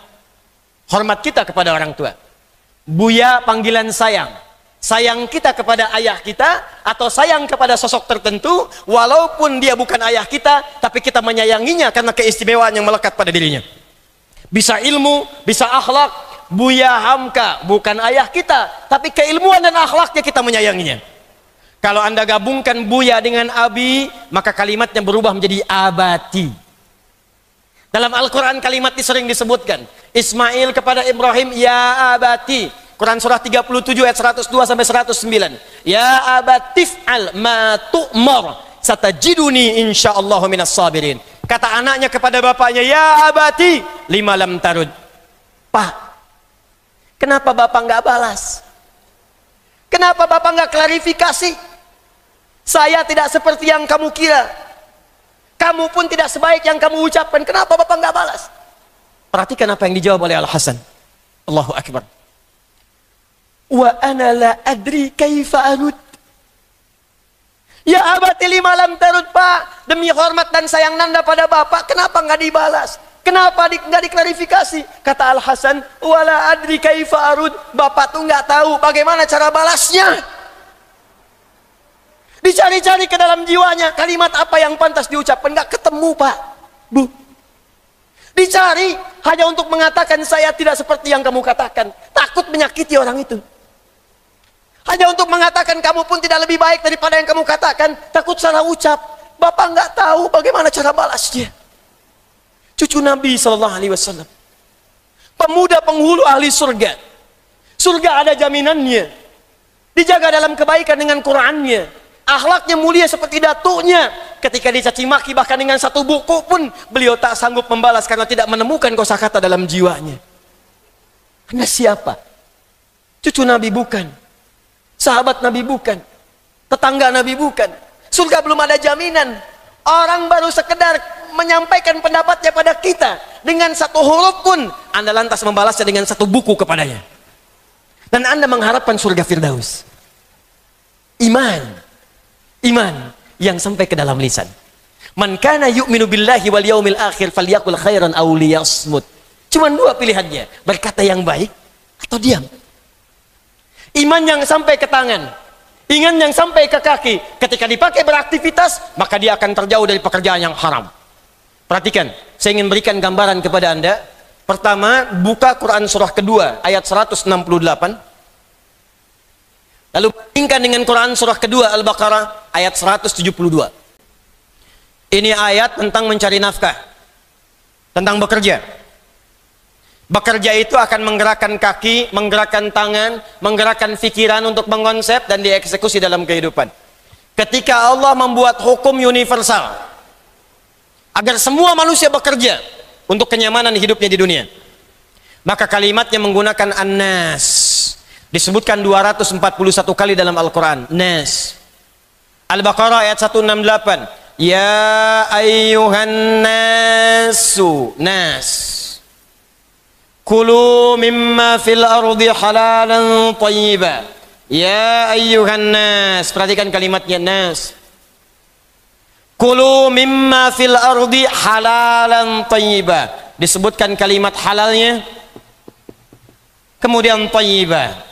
hormat kita kepada orang tua. Buya panggilan sayang, sayang kita kepada ayah kita, atau sayang kepada sosok tertentu walaupun dia bukan ayah kita, tapi kita menyayanginya karena keistimewaan yang melekat pada dirinya. Bisa ilmu, bisa akhlak, Buya Hamka, bukan ayah kita, tapi keilmuan dan akhlaknya kita menyayanginya. Kalau Anda gabungkan Buya dengan Abi, maka kalimatnya berubah menjadi abati. Dalam Al-Quran kalimat ini sering disebutkan. Ismail kepada Ibrahim, ya abati. Quran surah 37 ayat 102 sampai 109. Ya abatif al ma tu'mar satajiduni insyaallahu minas sabirin. Kata anaknya kepada bapaknya, ya abati lima lam tarud. Pak, kenapa bapak nggak balas? Kenapa bapak nggak klarifikasi? Saya tidak seperti yang kamu kira. Kamu pun tidak sebaik yang kamu ucapkan. Kenapa bapak nggak balas? Perhatikan apa yang dijawab oleh Al-Hasan. Allahu Akbar. Wa ana la adri kaifa arud. Ya abati lima lam tarud, Pak. Demi hormat dan sayang nanda pada bapak, kenapa nggak dibalas? Kenapa nggak diklarifikasi? Kata Al-Hasan, wala adri kaifa arud. Bapak tuh nggak tahu bagaimana cara balasnya. Dicari-cari ke dalam jiwanya, kalimat apa yang pantas diucapkan, nggak ketemu, Pak, Bu. Dicari hanya untuk mengatakan saya tidak seperti yang kamu katakan. Takut menyakiti orang itu. Hanya untuk mengatakan kamu pun tidak lebih baik daripada yang kamu katakan. Takut salah ucap. Bapak nggak tahu bagaimana cara balasnya. Cucu Nabi SAW, pemuda penghulu ahli surga. Surga ada jaminannya. Dijaga dalam kebaikan dengan Qurannya. Akhlaknya mulia seperti datuknya. Ketika dicaci maki bahkan dengan satu buku pun beliau tak sanggup membalas karena tidak menemukan kosakata dalam jiwanya. Anda siapa? Cucu Nabi bukan. Sahabat Nabi bukan. Tetangga Nabi bukan. Surga belum ada jaminan. Orang baru sekedar menyampaikan pendapatnya pada kita dengan satu huruf pun Anda lantas membalasnya dengan satu buku kepadanya. Dan Anda mengharapkan surga Firdaus. Iman yang sampai ke dalam lisan. Man kana yu'minu billahi wal yaumil akhir falyaqul khairan aw liyasmut. Cuma dua pilihannya, berkata yang baik atau diam. Iman yang sampai ke tangan, iman yang sampai ke kaki, ketika dipakai beraktivitas, maka dia akan terjauh dari pekerjaan yang haram. Perhatikan, saya ingin berikan gambaran kepada Anda. Pertama, buka Quran surah kedua ayat 168. Lalu bandingkan dengan Quran surah kedua Al-Baqarah ayat 172. Ini ayat tentang mencari nafkah, tentang bekerja. Bekerja itu akan menggerakkan kaki, menggerakkan tangan, menggerakkan pikiran untuk mengonsep dan dieksekusi dalam kehidupan. Ketika Allah membuat hukum universal agar semua manusia bekerja untuk kenyamanan hidupnya di dunia, maka kalimatnya menggunakan an-nas. Disebutkan 241 kali dalam Al-Quran. Nas. Al-Baqarah ayat 168. Ya ayyuhan nasu. Nas. Kulu mimma fil ardi halalan tayyiba. Ya ayyuhan nas. Perhatikan kalimatnya nas. Kulu mimma fil ardi halalan tayyiba. Disebutkan kalimat halalnya. Kemudian tayyiba.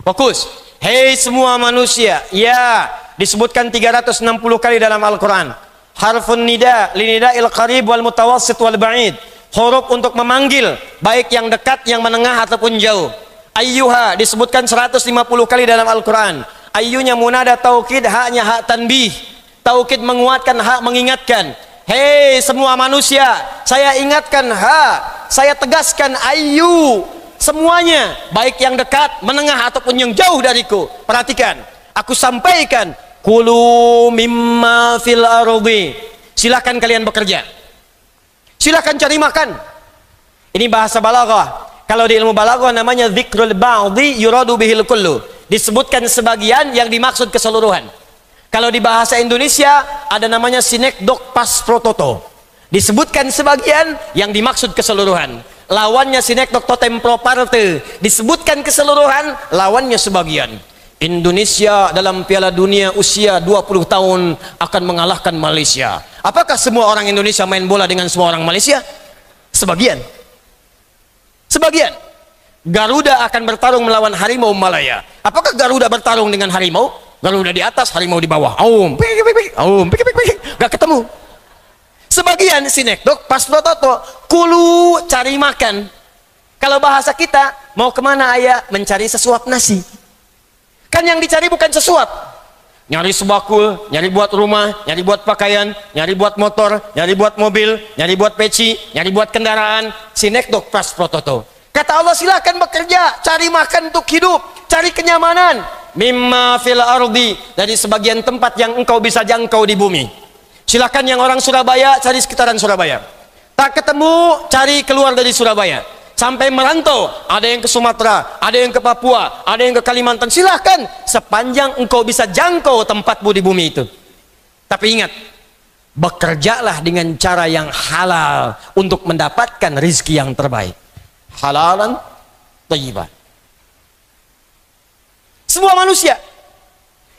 Fokus. Hei semua manusia. Ya. Disebutkan 360 kali dalam Al-Quran. Harfun nida. Linida'il qarib wal mutawassit wal ba'id. Huruf untuk memanggil. Baik yang dekat, yang menengah ataupun jauh. Ayyuha. Disebutkan 150 kali dalam Al-Quran. Ayyunya munada taukid. Haknya hak tanbih. Taukid menguatkan, hak mengingatkan. Hei semua manusia. Saya ingatkan hak. Saya tegaskan ayyu. Semuanya, baik yang dekat, menengah ataupun yang jauh dariku. Perhatikan, aku sampaikan, kulu mimma fil ardi. Silakan kalian bekerja. Silakan cari makan. Ini bahasa balaghah. Kalau di ilmu balaghah namanya dzikrul ba'dhi yuradu bihil kullu. Disebutkan sebagian yang dimaksud keseluruhan. Kalau di bahasa Indonesia ada namanya sinekdok pas prototo. Disebutkan sebagian yang dimaksud keseluruhan. Lawannya sinekdok totem pro parte. Disebutkan keseluruhan, lawannya sebagian. Indonesia dalam Piala Dunia usia 20 tahun akan mengalahkan Malaysia. Apakah semua orang Indonesia main bola dengan semua orang Malaysia? Sebagian. Sebagian. Garuda akan bertarung melawan harimau Malaya. Apakah Garuda bertarung dengan harimau? Garuda di atas, harimau di bawah. Gak ketemu. Sebagian sinekdok pas prototo, kulu cari makan. Kalau bahasa kita, mau kemana ayah? Mencari sesuap nasi. Kan yang dicari bukan sesuap. Nyari sebakul, nyari buat rumah, nyari buat pakaian, nyari buat motor, nyari buat mobil, nyari buat peci, nyari buat kendaraan. Sinekdok pas prototo. Kata Allah, silakan bekerja, cari makan untuk hidup, cari kenyamanan. Mimma fil ardi, dari sebagian tempat yang engkau bisa jangkau di bumi. Silakan yang orang Surabaya cari sekitaran Surabaya. Tak ketemu, cari keluar dari Surabaya. Sampai merantau, ada yang ke Sumatera, ada yang ke Papua, ada yang ke Kalimantan. Silakan, sepanjang engkau bisa jangkau tempatmu di bumi itu. Tapi ingat, bekerjalah dengan cara yang halal untuk mendapatkan rizki yang terbaik. Halalan thayyiban. Semua manusia,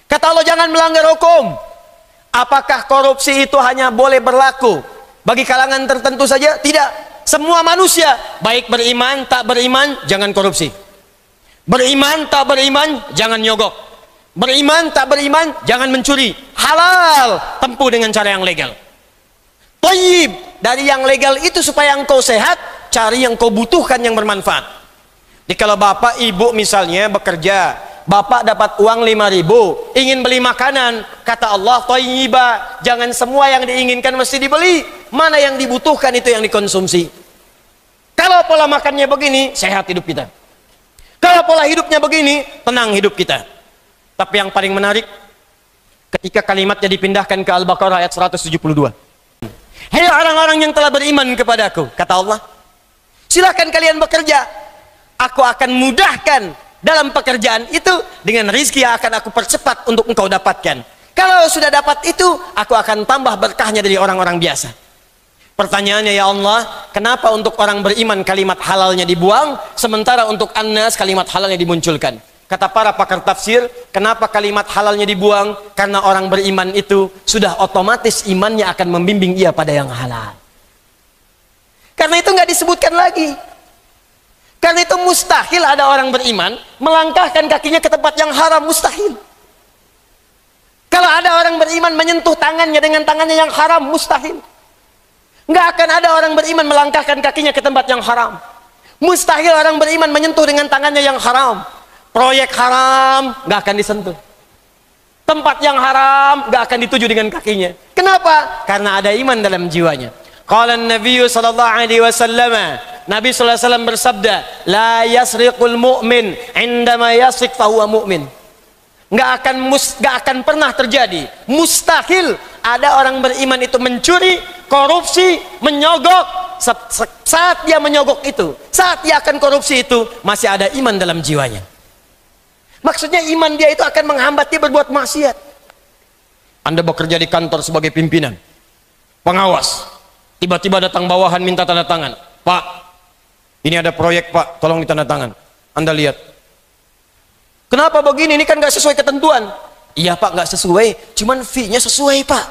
kata Allah, jangan melanggar hukum. Apakah korupsi itu hanya boleh berlaku bagi kalangan tertentu saja? Tidak. Semua manusia, baik beriman tak beriman, jangan korupsi. Beriman tak beriman, jangan nyogok. Beriman tak beriman, jangan mencuri. Halal, tempuh dengan cara yang legal. Thayyib, dari yang legal itu supaya engkau sehat, cari yang kau butuhkan yang bermanfaat. Jadi kalau bapak ibu misalnya bekerja, bapak dapat uang 5.000, ingin beli makanan, kata Allah, thayyiba, jangan semua yang diinginkan mesti dibeli. Mana yang dibutuhkan itu yang dikonsumsi. Kalau pola makannya begini, sehat hidup kita. Kalau pola hidupnya begini, tenang hidup kita. Tapi yang paling menarik, ketika kalimatnya dipindahkan ke Al-Baqarah ayat 172. Hei orang-orang yang telah beriman kepadaku, kata Allah, silakan kalian bekerja, aku akan mudahkan dalam pekerjaan itu dengan rizki yang akan aku percepat untuk engkau dapatkan. Kalau sudah dapat itu, aku akan tambah berkahnya dari orang-orang biasa. Pertanyaannya, ya Allah, kenapa untuk orang beriman kalimat halalnya dibuang, sementara untuk annas kalimat halalnya dimunculkan? Kata para pakar tafsir, kenapa kalimat halalnya dibuang? Karena orang beriman itu sudah otomatis imannya akan membimbing ia pada yang halal. Karena itu nggak disebutkan lagi. Karena itu mustahil ada orang beriman melangkahkan kakinya ke tempat yang haram, mustahil. Kalau ada orang beriman menyentuh tangannya dengan tangannya yang haram, mustahil. Nggak akan ada orang beriman melangkahkan kakinya ke tempat yang haram. Mustahil orang beriman menyentuh dengan tangannya yang haram. Proyek haram nggak akan disentuh. Tempat yang haram nggak akan dituju dengan kakinya. Kenapa? Karena ada iman dalam jiwanya. Qala Nabi sallallahu alaihi wasallam, Nabi sallallahu alaihi wasallam bersabda, la yasriqul mu'min indama yasriq fahuwa mu'min. Nggak akan pernah terjadi, mustahil ada orang beriman itu mencuri, korupsi, menyogok. Saat dia menyogok itu, saat dia akan korupsi itu, masih ada iman dalam jiwanya. Maksudnya iman dia itu akan menghambat dia berbuat maksiat. Anda bekerja di kantor sebagai pimpinan, pengawas, tiba-tiba datang bawahan minta tanda tangan. Pak, ini ada proyek Pak, tolong ditandatangan. Anda lihat, kenapa begini? Ini kan nggak sesuai ketentuan. Iya Pak, nggak sesuai, cuman fee-nya sesuai Pak.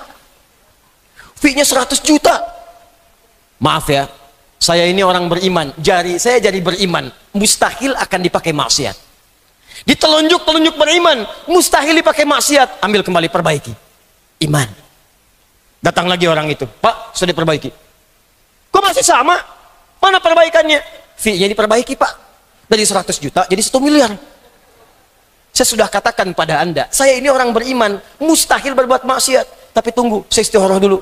Fee-nya 100 juta. Maaf ya, saya ini orang beriman, saya jadi beriman, mustahil akan dipakai maksiat. Ditelunjuk beriman, mustahil dipakai maksiat. Ambil kembali, perbaiki iman. Datang lagi orang itu, Pak, sudah diperbaiki. Kok masih sama? Mana perbaikannya? Fee-nya diperbaiki Pak, dari 100 juta jadi 1 miliar. Saya sudah katakan pada Anda, saya ini orang beriman, mustahil berbuat maksiat. Tapi tunggu, saya istikharah dulu.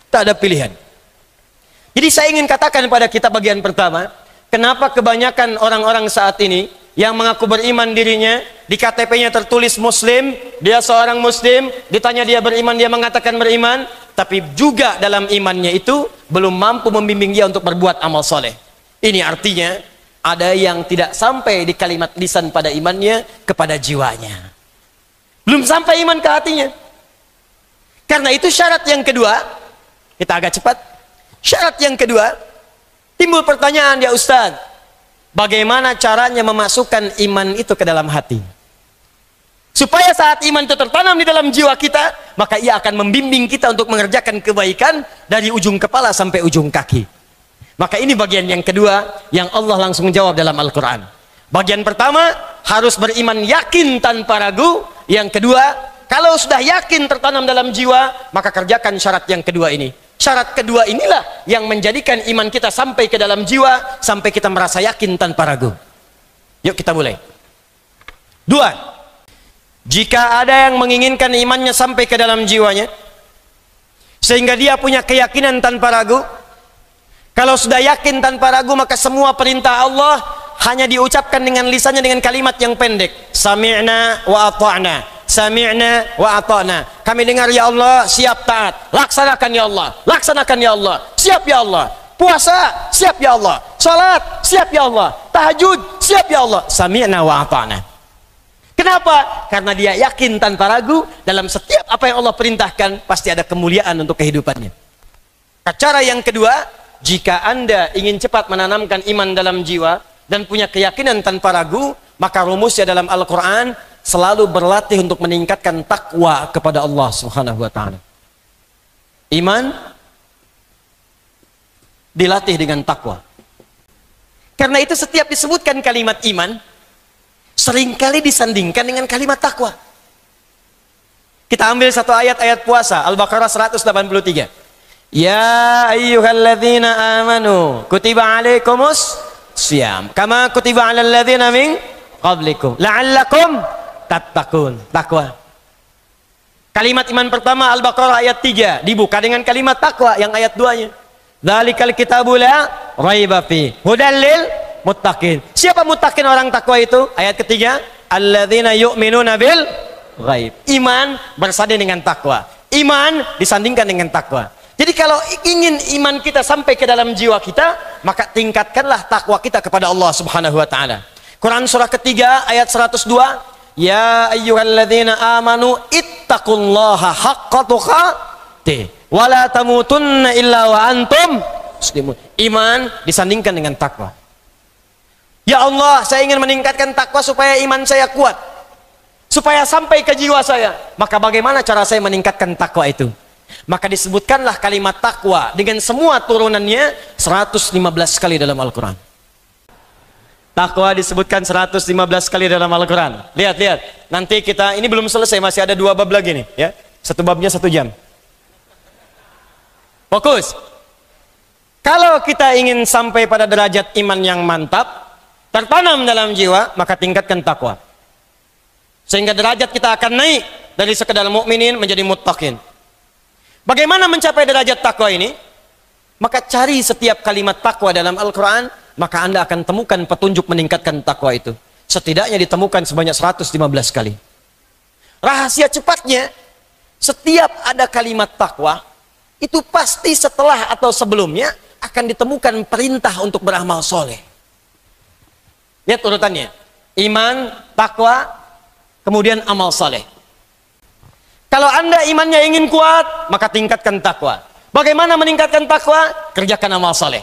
Tak ada pilihan. Jadi saya ingin katakan pada kita bagian pertama, kenapa kebanyakan orang-orang saat ini yang mengaku beriman dirinya, di KTP-nya tertulis Muslim, dia seorang Muslim, ditanya dia beriman, dia mengatakan beriman, tapi juga dalam imannya itu belum mampu membimbing dia untuk berbuat amal soleh. Ini artinya ada yang tidak sampai di kalimat lisan pada imannya kepada jiwanya. Belum sampai iman ke hatinya. Karena itu syarat yang kedua, kita agak cepat. Syarat yang kedua, timbul pertanyaan, ya Ustaz, bagaimana caranya memasukkan iman itu ke dalam hati? Supaya saat iman itu tertanam di dalam jiwa kita, maka ia akan membimbing kita untuk mengerjakan kebaikan dari ujung kepala sampai ujung kaki. Maka ini bagian yang kedua yang Allah langsung jawab dalam Al-Quran. Bagian pertama, harus beriman yakin tanpa ragu. Yang kedua, Kalau sudah yakin tertanam dalam jiwa, maka kerjakan syarat yang kedua ini. Syarat kedua inilah yang menjadikan iman kita sampai ke dalam jiwa, sampai kita merasa yakin tanpa ragu. Yuk kita mulai. 2. Jika ada yang menginginkan imannya sampai ke dalam jiwanya, sehingga dia punya keyakinan tanpa ragu, kalau sudah yakin tanpa ragu, maka semua perintah Allah hanya diucapkan dengan lisannya dengan kalimat yang pendek. Sami'na wa ata'na. Sami'na wa ata'na. Kami dengar ya Allah, siap taat. Laksanakan ya Allah. Laksanakan ya Allah. Siap ya Allah. Puasa, siap ya Allah. Salat, siap ya Allah. Tahajud, siap ya Allah. Sami'na wa ata'na. Kenapa? Karena dia yakin tanpa ragu dalam setiap apa yang Allah perintahkan pasti ada kemuliaan untuk kehidupannya. Cara yang kedua, jika Anda ingin cepat menanamkan iman dalam jiwa dan punya keyakinan tanpa ragu, maka rumusnya dalam Al-Quran selalu berlatih untuk meningkatkan takwa kepada Allah Subhanahu wa ta'ala. Iman dilatih dengan takwa. Karena itu setiap disebutkan kalimat iman, seringkali disandingkan dengan kalimat takwa. Kita ambil satu ayat puasa, Al-Baqarah 183. Ya ayyuhalladzina amanu kutiba alaikumus syiyam kama kutiba alal ladzina min qablikum la'allakum tattaqun. Takwa. Kalimat iman pertama Al-Baqarah ayat 3 dibuka dengan kalimat takwa yang ayat 2-nya. Dzalikal kitabu la raiba fi hudal lil muttaqin. Siapa muttaqin orang takwa itu? Ayat ketiga, alladzina yu'minuna bil ghaib. Iman bersanding dengan takwa. Iman disandingkan dengan takwa. Jadi kalau ingin iman kita sampai ke dalam jiwa kita, maka tingkatkanlah takwa kita kepada Allah Subhanahu wa taala. Quran surah ketiga ayat 102, ya ayyuhalladzina amanu ittaqullaha haqqa tuqatih wa la tamutunna illa wa antum muslimun. Iman disandingkan dengan takwa. Ya Allah, saya ingin meningkatkan takwa supaya iman saya kuat, supaya sampai ke jiwa saya. Maka bagaimana cara saya meningkatkan takwa itu? Maka disebutkanlah kalimat takwa dengan semua turunannya 115 kali dalam Al-Quran. Takwa disebutkan 115 kali dalam Al-Quran. Lihat. Nanti kita, ini belum selesai, masih ada 2 bab lagi nih, ya. Satu babnya 1 jam. Fokus. Kalau kita ingin sampai pada derajat iman yang mantap, tertanam dalam jiwa, maka tingkatkan takwa. Sehingga derajat kita akan naik dari sekedar mukminin menjadi muttaqin. Bagaimana mencapai derajat takwa ini? Maka cari setiap kalimat takwa dalam Al-Quran, maka Anda akan temukan petunjuk meningkatkan takwa itu. Setidaknya ditemukan sebanyak 115 kali. Rahasia cepatnya, setiap ada kalimat takwa, itu pasti setelah atau sebelumnya akan ditemukan perintah untuk beramal soleh. Lihat urutannya. Iman, takwa, kemudian amal soleh. Kalau Anda imannya ingin kuat, maka tingkatkan takwa. Bagaimana meningkatkan takwa? Kerjakan amal soleh.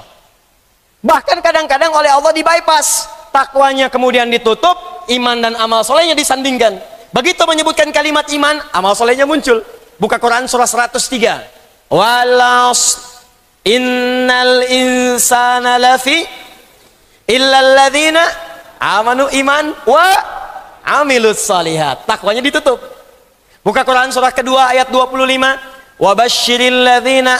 Bahkan kadang-kadang oleh Allah di-bypass. Takwanya kemudian ditutup, iman dan amal solehnya disandingkan. Begitu menyebutkan kalimat iman, amal solehnya muncul. Buka Quran surah 103. Walas innal insana lafi illalladzina amanu iman wa amilus salihat. Takwanya ditutup. Buka Quran surah kedua ayat 25. Wa basyiril ladzina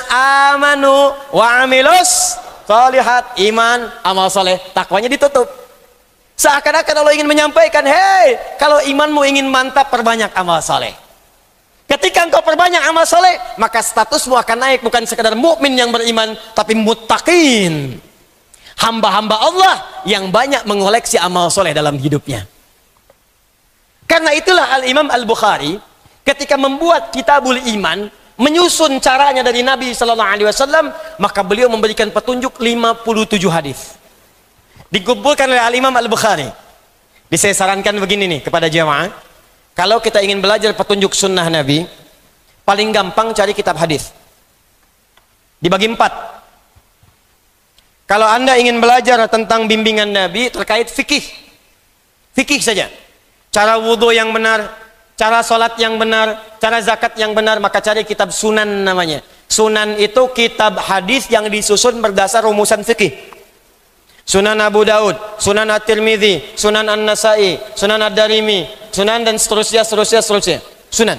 amanu wa amilus salihat. Iman, amal soleh, takwanya ditutup. Seakan-akan Allah ingin menyampaikan, hei, kalau imanmu ingin mantap, perbanyak amal soleh. Ketika engkau perbanyak amal soleh, maka statusmu akan naik, bukan sekadar mukmin yang beriman, tapi muttaqin. Hamba-hamba Allah yang banyak mengoleksi amal soleh dalam hidupnya. Karena itulah Al-Imam Al-Bukhari ketika membuat Kitabul Iman, menyusun caranya dari Nabi Sallallahu Alaihi Wasallam, maka beliau memberikan petunjuk 57 hadis. Dikumpulkan oleh Al-Imam Al-Bukhari. Saya sarankan begini nih kepada jamaah, kalau kita ingin belajar petunjuk sunnah Nabi, paling gampang cari kitab hadis. Dibagi 4. Kalau Anda ingin belajar tentang bimbingan Nabi terkait fikih, fikih saja. Cara wudhu yang benar, cara sholat yang benar, cara zakat yang benar, maka cari kitab Sunan namanya. Sunan itu kitab hadis yang disusun berdasar rumusan fikih. Sunan Abu Daud, Sunan At-Tirmidzi, Sunan An-Nasai, Sunan Ad-Darimi, Sunan dan seterusnya. Sunan.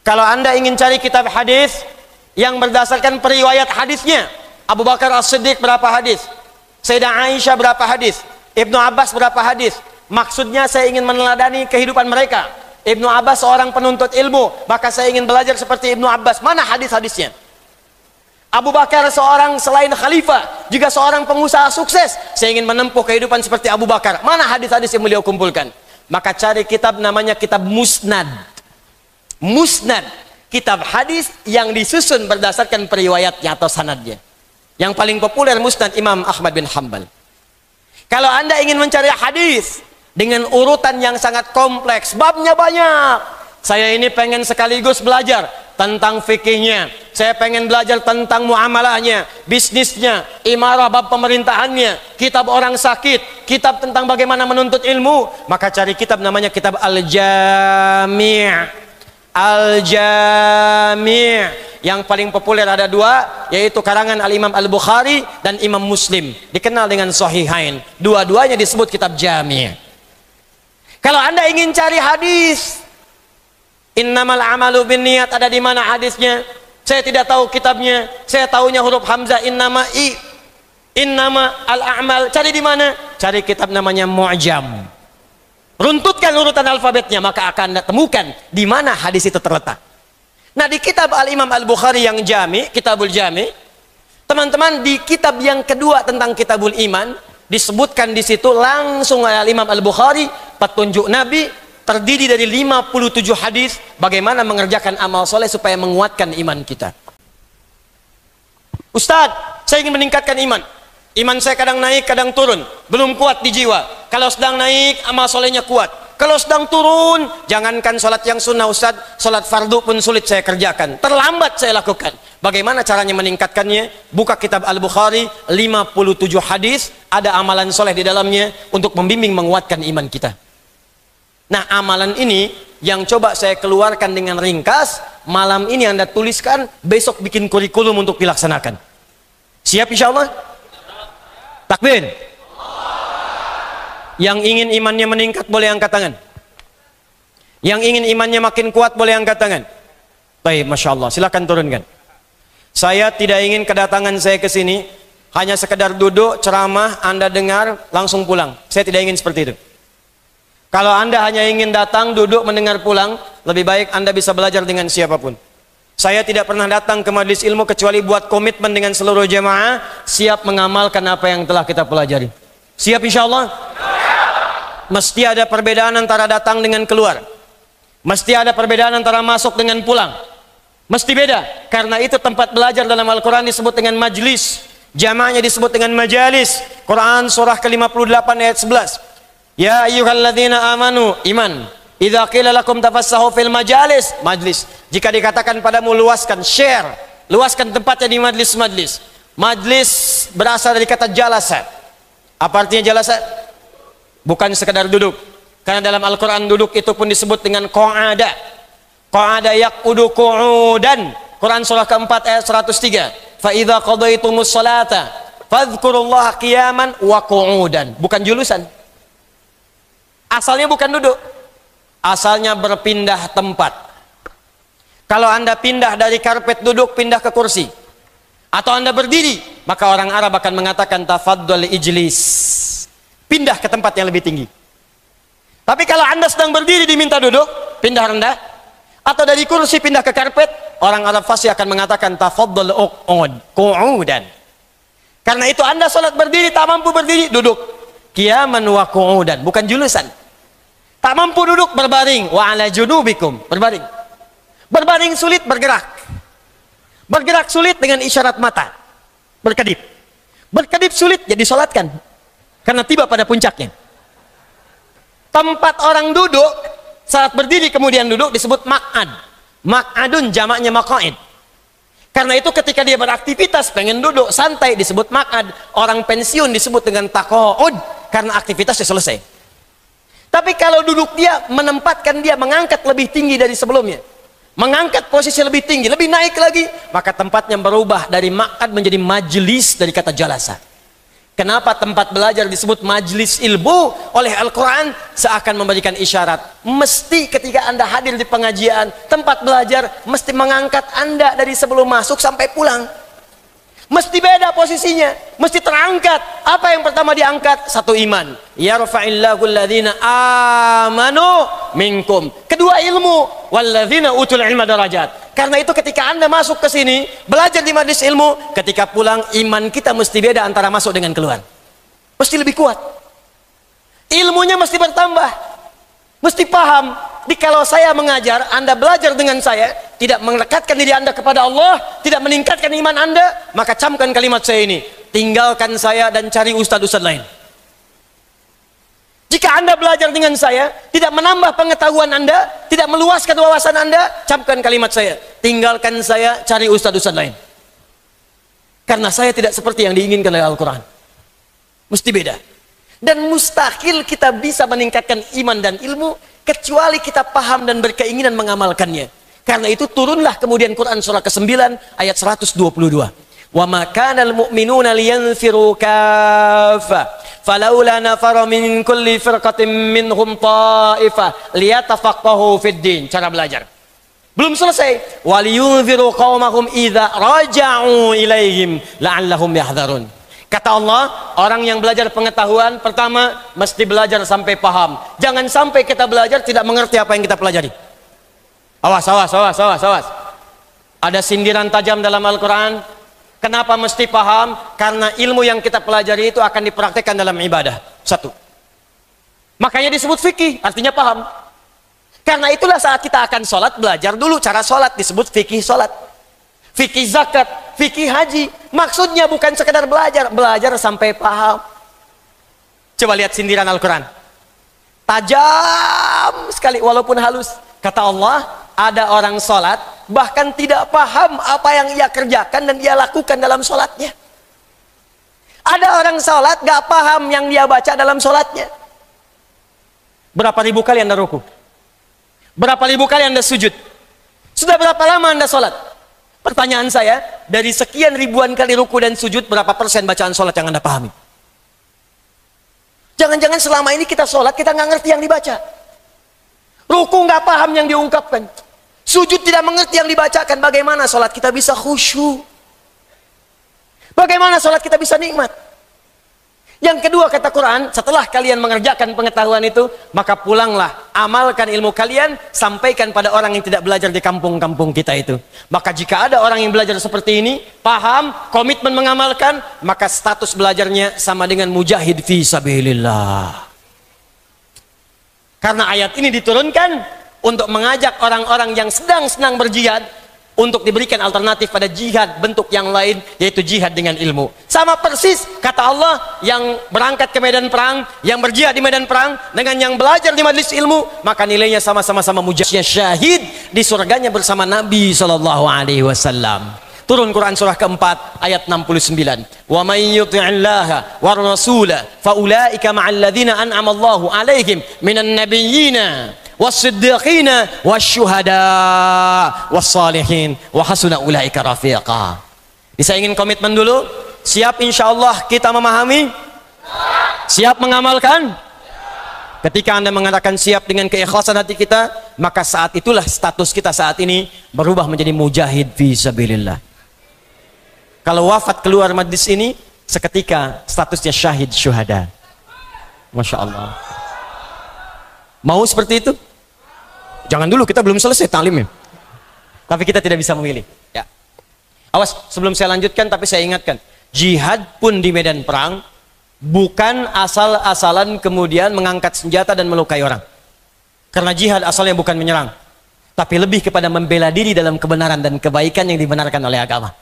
Kalau Anda ingin cari kitab hadis yang berdasarkan periwayat hadisnya, Abu Bakar As-Siddiq berapa hadis? Sayyidah Aisyah berapa hadis? Ibnu Abbas berapa hadis? Maksudnya saya ingin meneladani kehidupan mereka. Ibnu Abbas seorang penuntut ilmu, maka saya ingin belajar seperti Ibnu Abbas. Mana hadis-hadisnya? Abu Bakar seorang selain khalifah, juga seorang pengusaha sukses. Saya ingin menempuh kehidupan seperti Abu Bakar. Mana hadis-hadis yang beliau kumpulkan? Maka cari kitab namanya kitab Musnad. Musnad, kitab hadis yang disusun berdasarkan periwayatnya atau sanadnya. Yang paling populer Musnad Imam Ahmad bin Hanbal. Kalau Anda ingin mencari hadis dengan urutan yang sangat kompleks, babnya banyak. Saya ini pengen sekaligus belajar tentang fikihnya, saya pengen belajar tentang muamalahnya, bisnisnya, imarah bab pemerintahannya, kitab orang sakit, kitab tentang bagaimana menuntut ilmu, maka cari kitab namanya kitab Al-Jami'. Al-Jami'. Yang paling populer ada dua, yaitu karangan Al-Imam Al-Bukhari dan Imam Muslim, dikenal dengan Sahihain. Dua-duanya disebut kitab Jami'. Kalau Anda ingin cari hadis, innamal amalu binniyat, ada di mana hadisnya? Saya tidak tahu kitabnya. Saya tahunya huruf hamzah, innama al-a'mal. Cari di mana? Cari kitab namanya Mu'jam. Runtutkan urutan alfabetnya, maka akan Anda temukan di mana hadis itu terletak. Nah, di kitab Al-Imam Al-Bukhari yang Jami', Kitabul Jami', teman-teman, di kitab yang kedua tentang Kitabul Iman, disebutkan di situ langsung oleh Al-Imam Al-Bukhari petunjuk Nabi terdiri dari 57 hadis bagaimana mengerjakan amal soleh supaya menguatkan iman kita. Ustadz, saya ingin meningkatkan iman. Iman saya kadang naik, kadang turun. Belum kuat di jiwa. Kalau sedang naik, amal solehnya kuat. Kalau sedang turun, jangankan sholat yang sunnah Ustadz, sholat fardu pun sulit saya kerjakan. Terlambat saya lakukan. Bagaimana caranya meningkatkannya? Buka kitab Al-Bukhari, 57 hadis, ada amalan soleh di dalamnya untuk membimbing menguatkan iman kita. Nah, amalan ini yang coba saya keluarkan dengan ringkas, malam ini Anda tuliskan, besok bikin kurikulum untuk dilaksanakan. Siap insya Allah? Takbir. Yang ingin imannya meningkat boleh angkat tangan. Yang ingin imannya makin kuat boleh angkat tangan. Baik, Masya Allah, silakan turunkan. Saya tidak ingin kedatangan saya ke sini hanya sekedar duduk, ceramah, Anda dengar, langsung pulang. Saya tidak ingin seperti itu. Kalau Anda hanya ingin datang, duduk, mendengar, pulang, lebih baik Anda bisa belajar dengan siapapun. Saya tidak pernah datang ke majelis ilmu kecuali buat komitmen dengan seluruh jemaah, siap mengamalkan apa yang telah kita pelajari. Siap insya Allah? Mesti ada perbedaan antara datang dengan keluar. Mesti ada perbedaan antara masuk dengan pulang. Mesti beda. Karena itu tempat belajar dalam Al-Quran disebut dengan majlis. Jamaahnya disebut dengan majalis. Quran surah ke-58 ayat 11. Ya ayyuhalladzina amanu, iman. Idza qila lakum tafassahu fil majalis, majlis. Jika dikatakan padamu luaskan, share, luaskan tempatnya di majlis-majlis. Majlis berasal dari kata jalasa. Apa artinya jalasa? Bukan sekadar duduk. Karena dalam Al-Quran duduk itu pun disebut dengan qa'ada. Qa'ada yaqudu qu'udan. Quran surah keempat ayat 103. Fa idza qadaitumus salata fadhkurullaha qiyaman wa qu'udan. Bukan julusan. Asalnya bukan duduk. Asalnya berpindah tempat. Kalau Anda pindah dari karpet duduk, pindah ke kursi. Atau Anda berdiri, maka orang Arab akan mengatakan tafaddal ijlis. Pindah ke tempat yang lebih tinggi. Tapi kalau Anda sedang berdiri diminta duduk, pindah rendah. Atau dari kursi pindah ke karpet, orang Arab fasih akan mengatakan tafaddal qu'udan. Karena itu Anda sholat berdiri, tak mampu berdiri, duduk. Qiyaman wa qu'udan, bukan julusan. Tak mampu duduk, berbaring. Wa ala junubikum, berbaring. Berbaring sulit, bergerak. Bergerak sulit dengan isyarat mata. Berkedip. Berkedip sulit, jadi sholatkan. Karena tiba pada puncaknya. Tempat orang duduk, saat berdiri kemudian duduk disebut maq'ad. Maq'adun jamaknya maq'id. Karena itu ketika dia beraktivitas pengen duduk santai disebut maq'ad. Orang pensiun disebut dengan taqa'ud karena aktivitasnya selesai. Tapi kalau duduk dia menempatkan dia mengangkat lebih tinggi dari sebelumnya. Mengangkat posisi lebih tinggi, lebih naik lagi, maka tempatnya berubah dari maq'ad menjadi majlis dari kata jalasa. Kenapa tempat belajar disebut majlis ilmu oleh Al-Quran? Seakan memberikan isyarat, mesti ketika Anda hadir di pengajian, tempat belajar mesti mengangkat Anda dari sebelum masuk sampai pulang. Mesti beda posisinya, mesti terangkat. Apa yang pertama diangkat? Satu, iman. Yarfa'illahu alladhina amanu minkum. Kedua, ilmu. Walladzina utul ilma darajat. Karena itu ketika Anda masuk ke sini, belajar di majlis ilmu, ketika pulang iman kita mesti beda antara masuk dengan keluar. Mesti lebih kuat. Ilmunya mesti bertambah. Mesti paham. Kalau saya mengajar, Anda belajar dengan saya, tidak mendekatkan diri Anda kepada Allah, tidak meningkatkan iman Anda, maka camkan kalimat saya ini, tinggalkan saya dan cari ustadz-ustadz lain. Jika Anda belajar dengan saya, tidak menambah pengetahuan Anda, tidak meluaskan wawasan Anda, camkan kalimat saya, tinggalkan saya, cari ustadz-ustadz lain. Karena saya tidak seperti yang diinginkan oleh Al-Quran. Mesti beda. Dan mustahil kita bisa meningkatkan iman dan ilmu kecuali kita paham dan berkeinginan mengamalkannya. Karena itu turunlah kemudian Quran surah ke-9 ayat 122. Wa ma kana al-mu'minuna liyanfiru kaffa falaula nafara min kulli firqatin minhum ta'ifah liyatafaqahu fid din. Cara belajar. Belum selesai. Waliyunziru qaumahum idza raja'u ilaihim la'allahum yahdharun. Kata Allah, orang yang belajar pengetahuan pertama mesti belajar sampai paham. Jangan sampai kita belajar tidak mengerti apa yang kita pelajari. Awas, awas, awas, awas, awas. Ada sindiran tajam dalam Al-Quran. Kenapa mesti paham? Karena ilmu yang kita pelajari itu akan dipraktekkan dalam ibadah. Satu. Makanya disebut fikih, artinya paham. Karena itulah saat kita akan sholat, belajar dulu cara sholat, disebut fikih sholat. Fikih zakat, fikih haji, maksudnya bukan sekedar belajar, belajar sampai paham. Coba lihat sindiran Al-Quran, tajam sekali walaupun halus. Kata Allah, ada orang sholat bahkan tidak paham apa yang ia kerjakan dan ia lakukan dalam sholatnya. Ada orang sholat gak paham yang dia baca dalam sholatnya. Berapa ribu kali Anda ruku? Berapa ribu kali Anda sujud? Sudah berapa lama Anda sholat? Pertanyaan saya, dari sekian ribuan kali ruku dan sujud, berapa persen bacaan sholat yang Anda pahami? Jangan-jangan selama ini kita sholat, kita nggak ngerti yang dibaca. Ruku nggak paham yang diungkapkan. Sujud tidak mengerti yang dibacakan. Bagaimana sholat kita bisa khusyuk? Bagaimana sholat kita bisa nikmat? Yang kedua kata Quran, setelah kalian mengerjakan pengetahuan itu, maka pulanglah, amalkan ilmu kalian, sampaikan pada orang yang tidak belajar di kampung-kampung kita itu. Maka jika ada orang yang belajar seperti ini, paham, komitmen mengamalkan, maka status belajarnya sama dengan mujahid fi sabilillah. Karena ayat ini diturunkan untuk mengajak orang-orang yang sedang senang berjihad untuk diberikan alternatif pada jihad bentuk yang lain, yaitu jihad dengan ilmu. Sama persis kata Allah, yang berangkat ke medan perang, yang berjihad di medan perang dengan yang belajar di majlis ilmu, maka nilainya sama-sama mujahid, syahid di surganya bersama Nabi SAW. Turun Quran surah keempat ayat 69. Wa may yuti'illaha war rasula fa ulaika ma'al ladzina an'ama Allahu 'alaihim minan nabiyyina was-siddiqina wasyuhada was-salihin wa hasuna ulaika rafiqa. Bisa ingin komitmen dulu? Siap insyaallah kita memahami? Siap mengamalkan? Ketika Anda mengatakan siap dengan keikhlasan hati kita, maka saat itulah status kita saat ini berubah menjadi mujahid fi sabilillah. Kalau wafat keluar majlis ini, seketika statusnya syahid syuhada. Masya Allah. Mau seperti itu? Jangan dulu, kita belum selesai taklimnya. Tapi kita tidak bisa memilih. Ya. Awas, sebelum saya lanjutkan, tapi saya ingatkan, jihad pun di medan perang bukan asal-asalan kemudian mengangkat senjata dan melukai orang. Karena jihad asalnya bukan menyerang, tapi lebih kepada membela diri dalam kebenaran dan kebaikan yang dibenarkan oleh agama.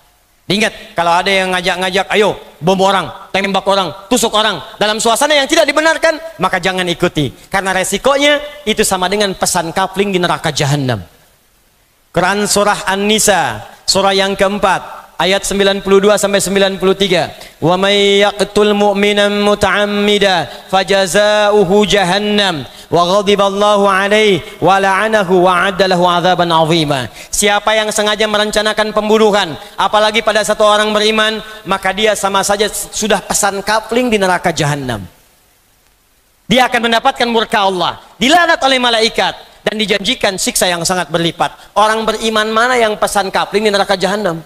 Ingat, kalau ada yang ngajak-ngajak, ayo bom orang, tembak orang, tusuk orang dalam suasana yang tidak dibenarkan, maka jangan ikuti. Karena resikonya itu sama dengan pesan kapling di neraka jahanam. Quran surah An-Nisa, surah yang keempat, ayat 92 sampai 93. Wa may yaqtul mu'minan muta'ammida fajazauhu jahannam wa ghadiballahu alaihi wa la'anahu wa 'adda lahu 'adzaban 'azima. Siapa yang sengaja merencanakan pembunuhan apalagi pada satu orang beriman, maka dia sama saja sudah pesan kapling di neraka jahanam. Dia akan mendapatkan murka Allah, dilaknat oleh malaikat, dan dijanjikan siksa yang sangat berlipat. Orang beriman mana yang pesan kapling di neraka jahanam?